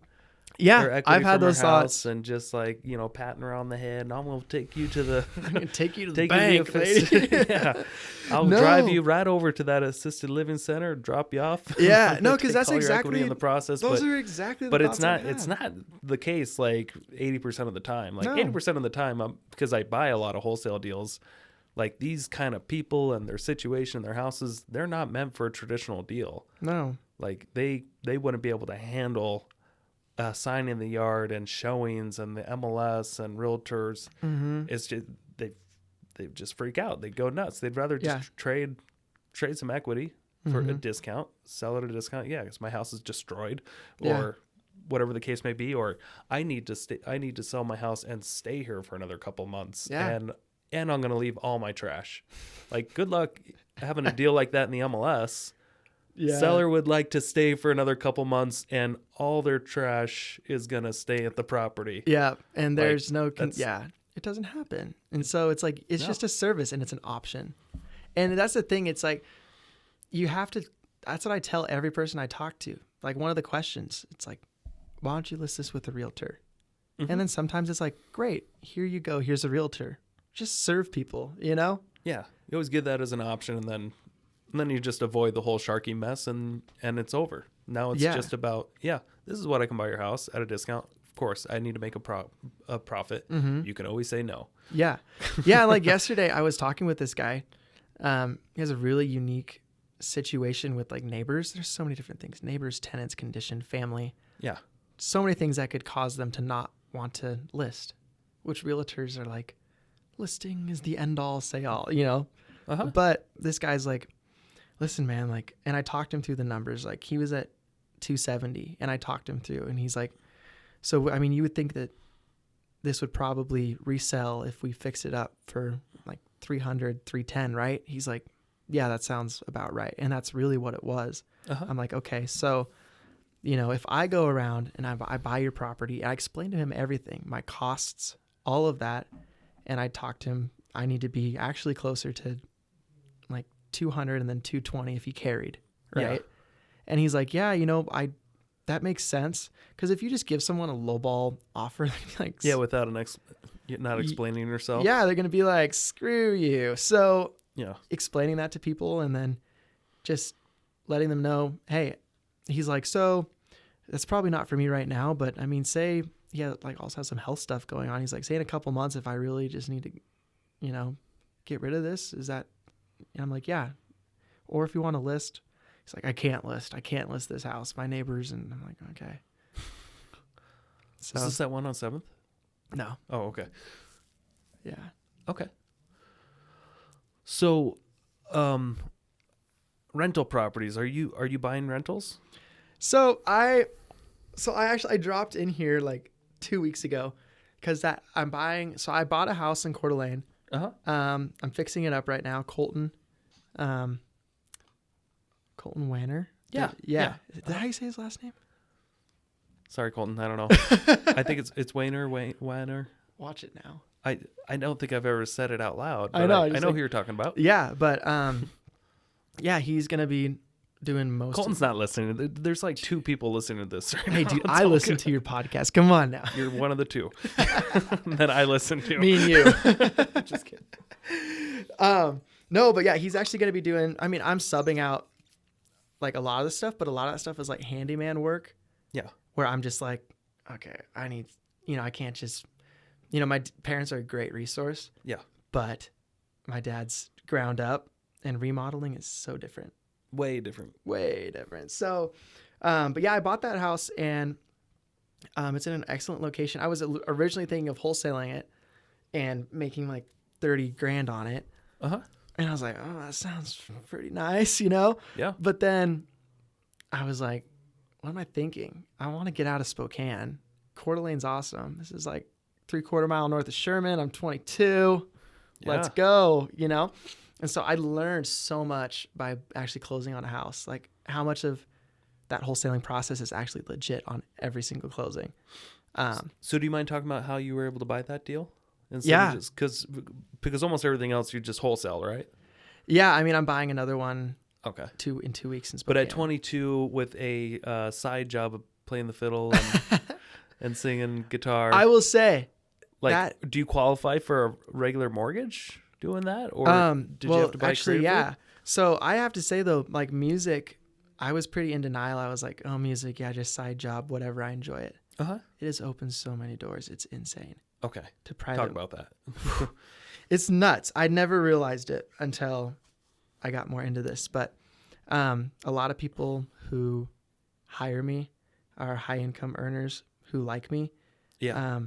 Yeah, I've had those thoughts, and just like, patting her on the head, and I'm gonna take you to the take you to the bank, lady. Yeah, I'll drive you right over to that assisted living center, drop you off. Yeah, no, because that's exactly in the process. Those are exactly. But it's not the case like 80% of the time. Like 80% of the time, because I buy a lot of wholesale deals. Like these kind of people and their situation, their houses, they're not meant for a traditional deal. No, like they wouldn't be able to handle sign in the yard and showings and the MLS and realtors. Mm-hmm. It's just they just freak out. They go nuts. They'd rather just trade some equity for a discount, sell it at a discount. Yeah, because my house is destroyed, or whatever the case may be, or I need to sell my house and stay here for another couple months. Yeah. And I'm gonna leave all my trash. Like, good luck having a deal like that in the MLS. Yeah. Seller would like to stay for another couple months, and all their trash is gonna stay at the property. Yeah, and there's it doesn't happen. And so it's like it's just a service, and it's an option. And that's the thing. It's like you have to. That's what I tell every person I talk to. Like one of the questions, it's like, why don't you list this with a realtor? Mm-hmm. And then sometimes it's like, great, here you go. Here's a realtor. Just serve people, Yeah. You always give that as an option, and then you just avoid the whole Sharky mess, and it's over. Now it's just about, this is what I can buy your house at a discount. Of course, I need to make a profit. Mm-hmm. You can always say no. Yeah. Yeah, like yesterday I was talking with this guy. He has a really unique situation with like neighbors. There's so many different things. Neighbors, tenants, condition, family. Yeah. So many things that could cause them to not want to list, which realtors are like, listing is the end all say all, Uh-huh. But this guy's like, listen, man, like, and I talked him through the numbers. Like he was at 270 and I talked him through, and he's like, so, I mean, you would think that this would probably resell if we fix it up for like 300, 310, right? He's like, yeah, that sounds about right. And that's really what it was. Uh-huh. I'm like, okay, so, if I go around and I buy your property, I explain to him everything, my costs, all of that. And I talked to him, I need to be actually closer to like 200 and then 220 if he carried, right? Yeah. And he's like, yeah, that makes sense. Because if you just give someone a lowball offer, like, without not explaining yourself. Yeah, they're going to be like, screw you. So explaining that to people and then just letting them know, hey, he's like, so that's probably not for me right now. But I mean, say, like also has some health stuff going on. He's like, say in a couple months, if I really just need to, get rid of this, is that, and I'm like, yeah. Or if you want to list, he's like, I can't list this house. My neighbors. And I'm like, okay. So, is this that one on 7th? No. Oh, okay. Yeah. Okay. So, rental properties, are you buying rentals? So I dropped in here like 2 weeks ago because I bought a house in Coeur d'Alene. Uh-huh. I'm fixing it up right now. Colton Wanner. Yeah. Is that how you say his last name? Sorry, Colton. I don't know. I think it's Wanner. Watch it now. I don't think I've ever said it out loud. But I know. I know who you're talking about. Yeah, but he's gonna be doing most. Colton's not listening. There's like 2 people listening to this right Hey, now. dude, It's I all listen good. to your podcast. Come on now. You're one of the 2 that I listen to. Me and you. Just kidding. No, but yeah, he's actually going to be doing, I mean, I'm subbing out like a lot of the stuff, but a lot of that stuff is like handyman work. Yeah. Where I'm just like, okay, I need, I can't just, my parents are a great resource. Yeah. But my dad's ground up and remodeling is so different. Way different. Way different. So, but yeah, I bought that house and it's in an excellent location. I was originally thinking of wholesaling it and making like 30 grand on it. Uh-huh. And I was like, oh, that sounds pretty nice, you know? Yeah. But then I was like, what am I thinking? I want to get out of Spokane. Coeur d'Alene's awesome. This is like 3/4 mile north of Sherman. I'm 22. Yeah. Let's go, And so I learned so much by actually closing on a house, like how much of that wholesaling process is actually legit on every single closing. So do you mind talking about how you were able to buy that deal? Yeah. Because almost everything else you just wholesale, right? Yeah, I mean, I'm buying another one Okay. in 2 weeks in But Spokane. at 22 with a side job of playing the fiddle and singing guitar. I will say, do you qualify for a regular mortgage doing that? Or did you have to buy actually, creatively? yeah. So I have to say though, like music, I was pretty in denial. I was like, oh, music, yeah, just side job, whatever. I enjoy it. Uh-huh. It has opened so many doors. It's insane. Okay. To private. Talk about that. It's nuts. I never realized it until I got more into this. But a lot of people who hire me are high income earners who like me. Yeah.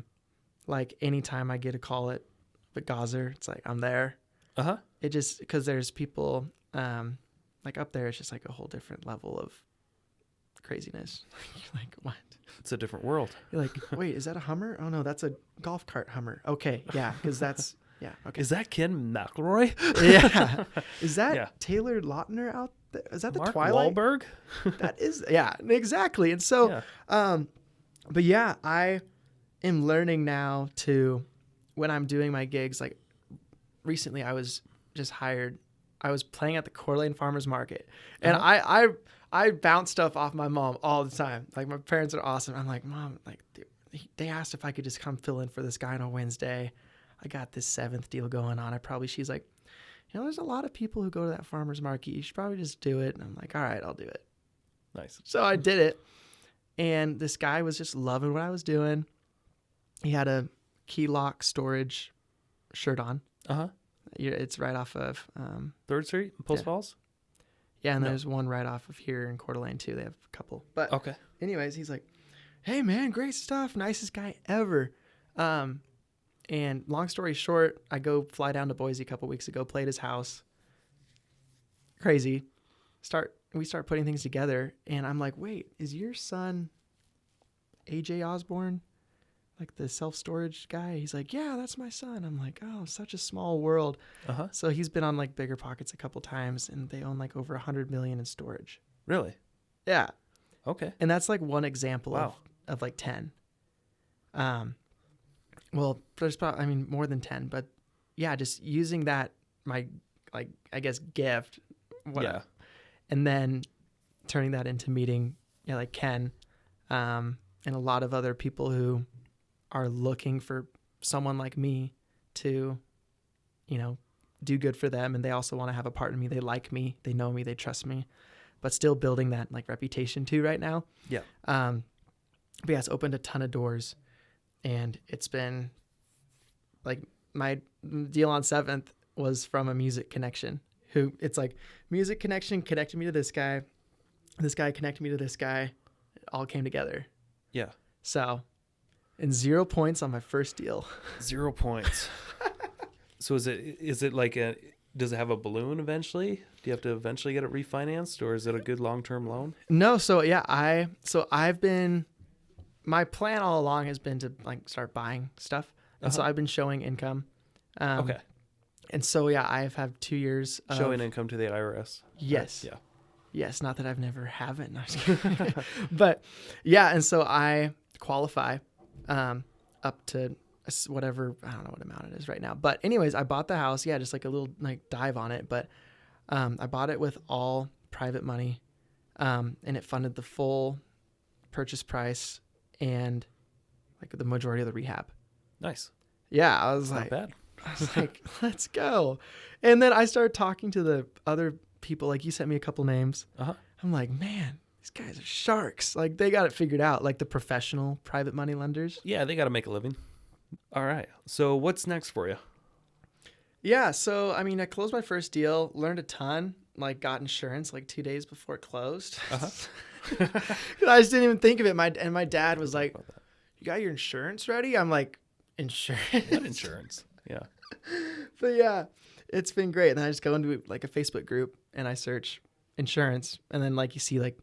Like anytime I get a call at the Gazer, it's like I'm there. Uh-huh. It just because there's people like up there, it's just like a whole different level of craziness. You're like, what? It's a different world. You're like, wait, is that a Hummer? Oh no, that's a golf cart Hummer. Okay, yeah, because that's okay. Is that Ken McElroy? Yeah. Is that Yeah. Taylor Lautner out there? Is that the Mark Twilight? Wahlberg? That is, yeah, exactly. And so, but yeah, I am learning now to, when I'm doing my gigs, like recently I was just hired. I was playing at the Coeur d'Alene Farmers Market, and I bounce stuff off my mom all the time. Like my parents are awesome. I'm like, Mom, like they asked if I could just come fill in for this guy on a Wednesday. I got this 7th deal going on. She's like, there's a lot of people who go to that farmer's market. You should probably just do it. And I'm like, all right, I'll do it. Nice. So I did it. And this guy was just loving what I was doing. He had a key lock storage shirt on. Uh-huh. It's right off of 3rd Street, Post Falls? Yeah, and there's one right off of here in Coeur d'Alene too. They have a couple. But Okay. anyways, he's like, hey man, great stuff. Nicest guy ever. And long story short, I fly down to Boise a couple weeks ago, played his house. Crazy. We start putting things together, and I'm like, wait, is your son AJ Osborne? Like the self-storage guy? He's like, yeah, that's my son. I'm like, oh, such a small world. Uh-huh. So he's been on like Bigger Pockets a couple times, and they own like over 100 million in storage. Really? Yeah. Okay. And that's like one example Wow. of like 10. Well, there's probably, more than 10, but yeah, just using that, my, like, I guess gift. Yeah. And then turning that into meeting, like Ken, and a lot of other people who are looking for someone like me to, do good for them. And they also want to have a part in me. They like me, they know me, they trust me, but still building that like reputation too right now. Yeah. But yeah, it's opened a ton of doors, and it's been like my deal on 7th was from a music connection who it's like music connection connected me to this guy connected me to this guy. It all came together. Yeah. So, and 0 points on my first deal. 0 points. So is it like does it have a balloon eventually? Do you have to eventually get it refinanced, or is it a good long-term loan? No. So yeah, my plan all along has been to like start buying stuff. And so I've been showing income. Okay. And so, yeah, I've had 2 years of Showing income to the IRS. Yes. Yeah. Yes. Not that I've never haven't. No, I'm just kidding. But yeah. And so I qualify up to whatever, I don't know what amount it is right now. But anyways, I bought the house. Yeah. Just like a little like dive on it. But I bought it with all private money. And it funded the full purchase price and like the majority of the rehab. Nice. Yeah, I was Not bad. let's go. And then I started talking to the other people. Like, you sent me a couple names. I'm like, man, these guys are sharks. Like, they got it figured out. Like the professional private money lenders. Yeah, they got to make a living. All right. So what's next for you? Yeah. So, I mean, I closed my first deal, learned a ton, like got insurance like 2 days before it closed. I just didn't even think of it. My dad was like, you got your insurance ready? I'm like, insurance? What insurance? Yeah. But yeah, it's been great. And then I just go into like a Facebook group and I search insurance. And then like you see like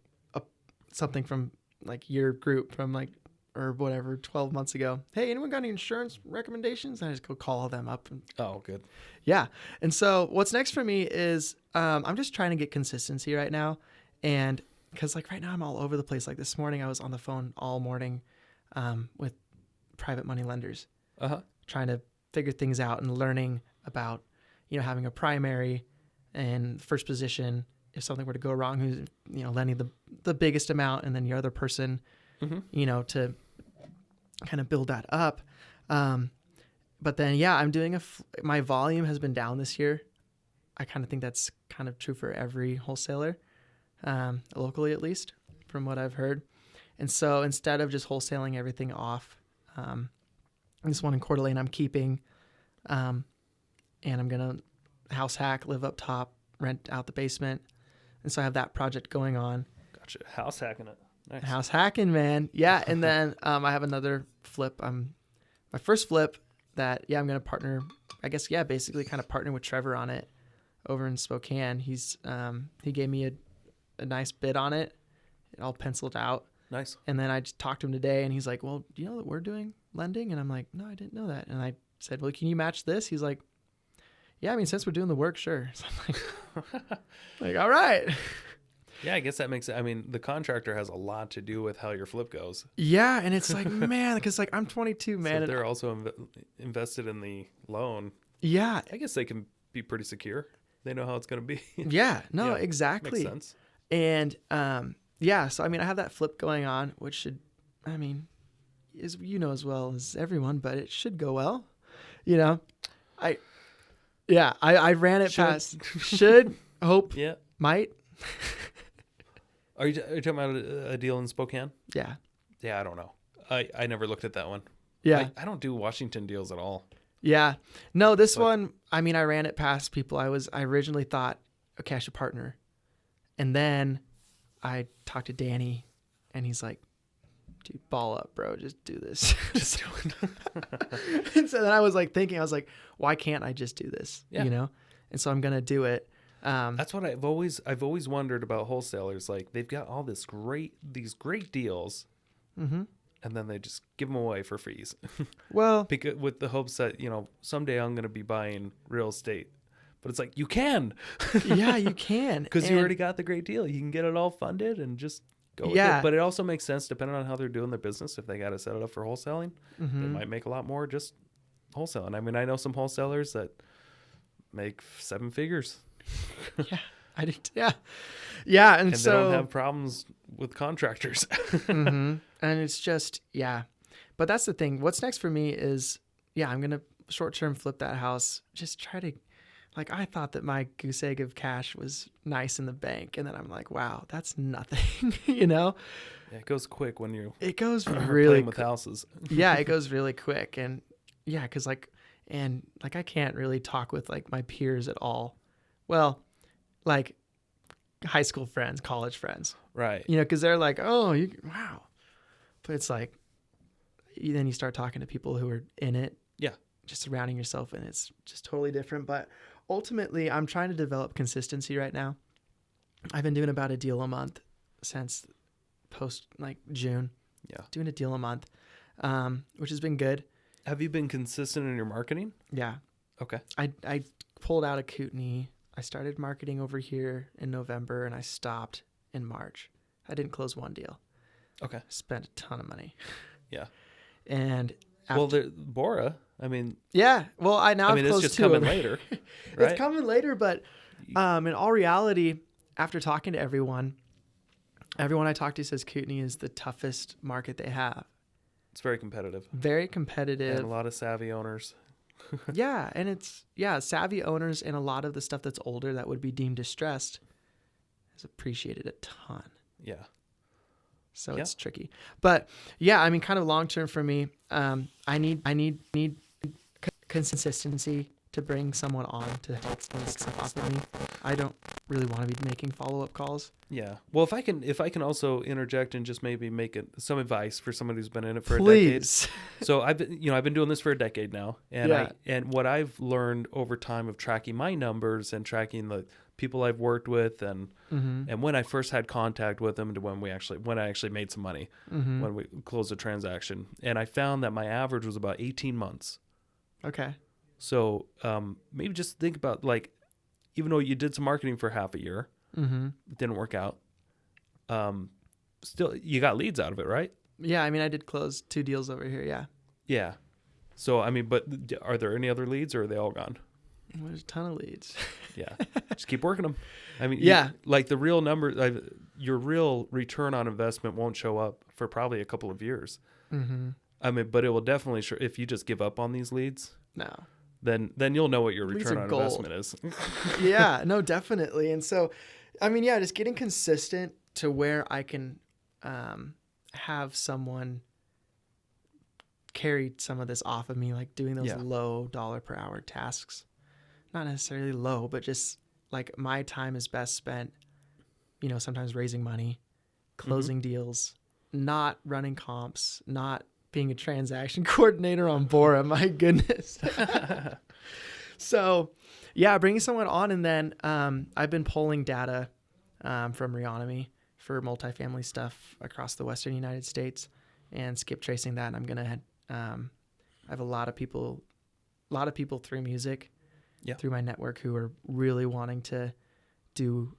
something from like your group from like, or whatever, 12 months ago. Hey, anyone got any insurance recommendations? And I just go call them up. Oh, good. Yeah. And so what's next for me is I'm just trying to get consistency right now. And because like right now I'm all over the place. Like this morning I was on the phone all morning with private money lenders, trying to figure things out and learning about, you know, having a primary and first position if something were to go wrong, who's, you know, lending the biggest amount, and then your other person, you know, to kind of build that up. But then, yeah, I'm doing my volume has been down this year. I kind of think that's kind of true for every wholesaler, locally at least, from what I've heard. And so instead of just wholesaling everything off, this one in Coeur d'Alene I'm keeping, and I'm going to house hack, live up top, rent out the basement. And so I have that project going on. Gotcha. House hacking it. Nice. House hacking, man. Yeah. And then I have another flip. My first flip that, I'm going to partner, I guess, basically kind of partner with Trevor on it over in Spokane. He gave me a nice bid on it. It all penciled out. Nice. And then I just talked to him today and he's like, well, do you know that we're doing lending? And I'm like, no, I didn't know that. And I said, well, can you match this? He's like, yeah, I mean, since we're doing the work, sure. So I'm like, all right. Yeah, I guess that makes it. I mean, the contractor has a lot to do with how your flip goes. Yeah, and it's like, man, because like I'm 22, man. So they're also invested in the loan. Yeah. I guess they can be pretty secure. They know how it's going to be. Yeah, no, exactly. Makes sense. And so I mean, I have that flip going on, which should, I mean, is, you know, as well as everyone, but it should go well. You know, I ran it past. Should, hope, might. Are you talking about a deal in Spokane? Yeah. Yeah, I don't know. I never looked at that one. Yeah. I don't do Washington deals at all. Yeah. No, this one, I mean, I ran it past people. I originally thought, okay, I should partner. And then I talked to Danny and he's like, dude, ball up, bro. Just do this. Just do it. And so then I was like thinking, why can't I just do this? Yeah. You know? And so I'm going to do it. That's what I've always wondered about wholesalers. Like they've got all these great deals, and then they just give them away for fees. Well, because with the hopes that, you know, someday I'm going to be buying real estate, but it's like, you can. Yeah, you can. Because you already got the great deal. You can get it all funded and just go with it. But it also makes sense depending on how they're doing their business. If they got to set it up for wholesaling, they might make a lot more just wholesaling. I mean, I know some wholesalers that make 7 figures. Yeah, I did. Yeah. And so they don't have problems with contractors. And it's just, but that's the thing. What's next for me is, I'm going to short-term flip that house. Just try to, like, I thought that my goose egg of cash was nice in the bank. And then I'm like, wow, that's nothing, you know? Yeah, it goes quick when you it goes really with houses. Yeah, it goes really quick. And because I can't really talk with like my peers at all. Well, like high school friends, college friends. Right. You know, because they're like, oh, wow. But it's like, then you start talking to people who are in it. Yeah. Just surrounding yourself, and it's just totally different. But ultimately, I'm trying to develop consistency right now. I've been doing about a deal a month since post like June. Yeah. Doing a deal a month, which has been good. Have you been consistent in your marketing? Yeah. Okay. I pulled out of Kootenai. I started marketing over here in November, and I stopped in March. I didn't close one deal. Okay. Spent a ton of money. Yeah. And Bora, I mean. Yeah. Well, I've closed it's just 2 coming later. Right? It's coming later, but in all reality, after talking to everyone, Everyone I talk to says Kootenai is the toughest market they have. It's very competitive. Very competitive. And a lot of savvy owners. Yeah, and savvy owners, and a lot of the stuff that's older that would be deemed distressed is appreciated a ton. Yeah. So it's tricky. But yeah, I mean, kind of long term for me, I need consistency to bring someone on to help stuff off of me. I don't really want to be making follow-up calls. Yeah. Well, if I can also interject and just maybe make some advice for someone who's been in it for Please. a decade. So I've been doing this for a decade now, and and what I've learned over time of tracking my numbers and tracking the people I've worked with and when I first had contact with them to when I actually made some money, when we closed a transaction, and I found that my average was about 18 months. Okay. So maybe just think about, like, even though you did some marketing for half a year, it didn't work out. Still, you got leads out of it, right? Yeah, I mean, I did close 2 deals over here. Yeah. Yeah. So I mean, but are there any other leads, or are they all gone? There's a ton of leads. Yeah, just keep working them. I mean, yeah, like the real number, your real return on investment won't show up for probably a couple of years. I mean, but it will definitely show if you just give up on these leads. No. Then you'll know what your return on investment is. Yeah, no, definitely. And so, I mean, yeah, just getting consistent to where I can have someone carry some of this off of me, like doing those low dollar per hour tasks. Not necessarily low, but just like my time is best spent, sometimes raising money, closing deals, not running comps, not being a transaction coordinator on Bora. My goodness. So yeah, bringing someone on. And then I've been pulling data from Reonomy for multifamily stuff across the Western United States and skip tracing that. And I'm going to I have a lot of people through music, through my network, who are really wanting to do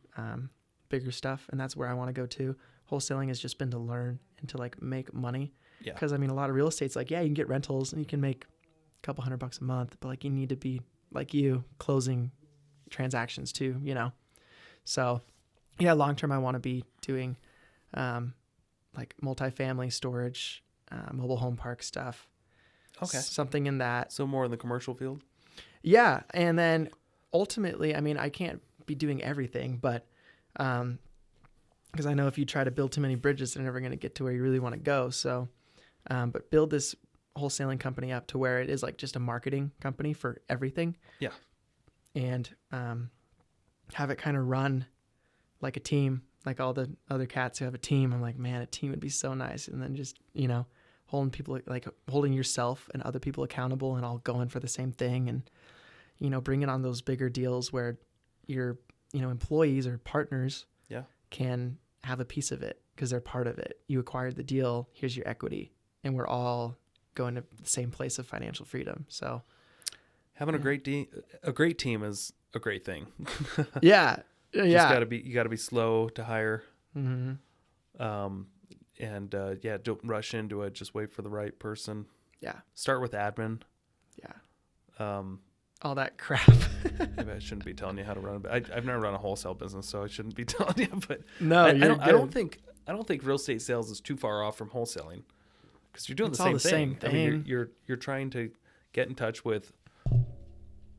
bigger stuff. And that's where I want to go to. Wholesaling has just been to learn and to like make money. Yeah. Because I mean, a lot of real estate's like, yeah, you can get rentals and you can make a couple $100 a month, but like you need to be like closing transactions too, So yeah, long term, I want to be doing like multifamily storage, mobile home park stuff. Okay. Something in that. So more in the commercial field? Yeah. And then ultimately, I mean, I can't be doing everything, but because I know if you try to build too many bridges, they're never going to get to where you really want to go. So, but build this wholesaling company up to where it is like just a marketing company for everything. Yeah. And have it kind of run like a team, like all the other cats who have a team. I'm like, man, a team would be so nice. And then just, holding yourself and other people accountable and all going for the same thing. And, bringing on those bigger deals where your, employees or partners can have a piece of it because they're part of it. You acquired the deal. Here's your equity. And we're all going to the same place of financial freedom. So having a great team is a great thing. Yeah. You got to be slow to hire. And don't rush into it. Just wait for the right person. Yeah. Start with admin. Yeah. All that crap. Maybe I shouldn't be telling you how to run it. I've never run a wholesale business, so I shouldn't be telling you. But no, I don't think real estate sales is too far off from wholesaling, because you're doing the same thing. I mean, you're trying to get in touch with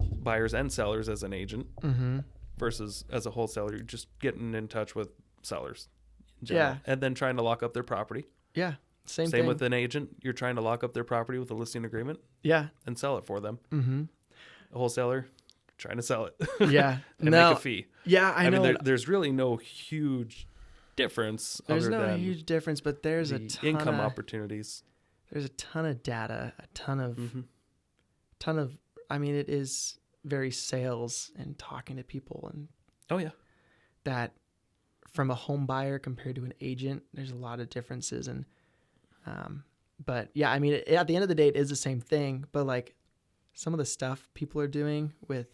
buyers and sellers as an agent, versus as a wholesaler, you're just getting in touch with sellers. Yeah, and then trying to lock up their property. Yeah, same thing with an agent. You're trying to lock up their property with a listing agreement. Yeah, and sell it for them. A wholesaler trying to sell it. Yeah. And make a fee. Yeah, I know. mean, there's really no huge difference. There's no huge difference, but there's a ton income opportunities. There's a ton of data, a ton of, I mean, it is very sales and talking to people. And that from a home buyer compared to an agent, there's a lot of differences. And, but yeah, I mean, at the end of the day, it is the same thing, but like, some of the stuff people are doing with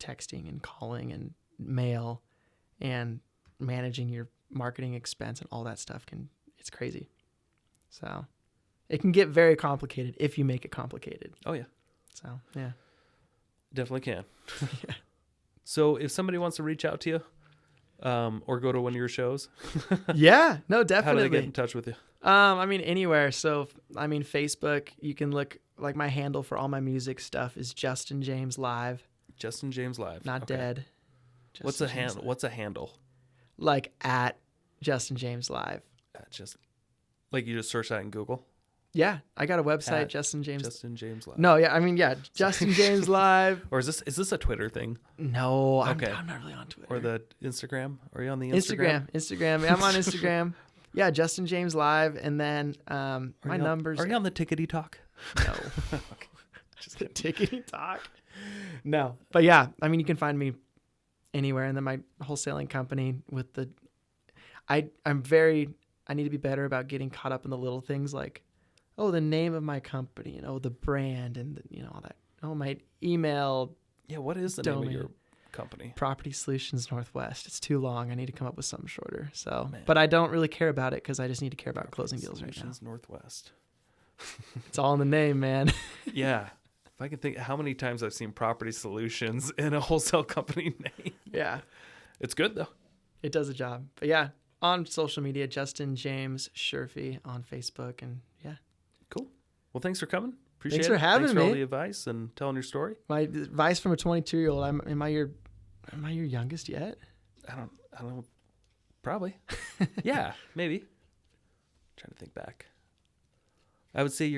texting and calling and mail and managing your marketing expense and all that stuff it's crazy. So it can get very complicated if you make it complicated. Oh yeah. So yeah. Definitely can. Yeah. So if somebody wants to reach out to you, Or go to one of your shows? Yeah, no, definitely. How do they get in touch with you? I mean, anywhere. So, I mean, Facebook, you can look, like my handle for all my music stuff is Justin James Live. Justin James Live. Not dead. What's a handle? What's a handle? Like at Justin James Live. Like you just search that in Google? Yeah, I got a website, Justin James Live. No, yeah, I mean, yeah, Justin James Live. Or is this a Twitter thing? No, I'm not really on Twitter. Or the Instagram? Are you on the Instagram? Instagram. I'm on Instagram. Yeah, Justin James Live, and then my numbers. Are you on the Tickety Talk? No. Okay. Just the Tickety Talk. No, but yeah, I mean, you can find me anywhere, and then my wholesaling company with the. I need to be better about getting caught up in the little things like, oh, the name of my company, and the brand, and all that. Oh, my email. Yeah, what is the name of your company? Property Solutions Northwest. It's too long. I need to come up with something shorter. So, but I don't really care about it because I just need to care about closing deals right now. Solutions Northwest. It's all in the name, man. Yeah. If I can think how many times I've seen Property Solutions in a wholesale company name. Yeah. It's good though. It does a job. But yeah, on social media, Justin James Sherfy on Facebook, and yeah. Cool. Well, thanks for coming. Appreciate it. Thanks for having me. Thanks for all the advice and telling your story. My advice from a 22-year-old. Am I your youngest yet? I don't know. Probably. Yeah, maybe. Trying to think back. I would say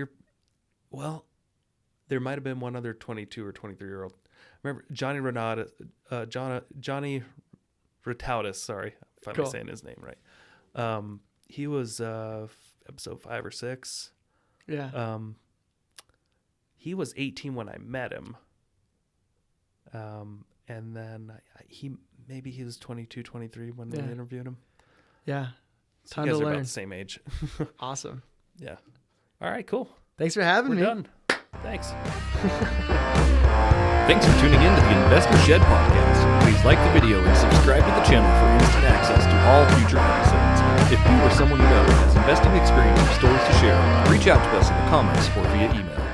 there might have been one other 22 or 23-year-old. Remember Johnny Rotautis, sorry. I'm finally saying his name right. He was episode 5 or 6. Yeah. He was 18 when I met him. And then he was 22, 23 when we interviewed him. Yeah. So you guys are about the same age. Awesome. Yeah. All right, cool. Thanks for having me. We're done. Thanks. Thanks for tuning in to the Investor Shed podcast. Please like the video and subscribe to the channel for instant access to all future episodes. If you or someone you know has investing experience or stories to share, reach out to us in the comments or via email.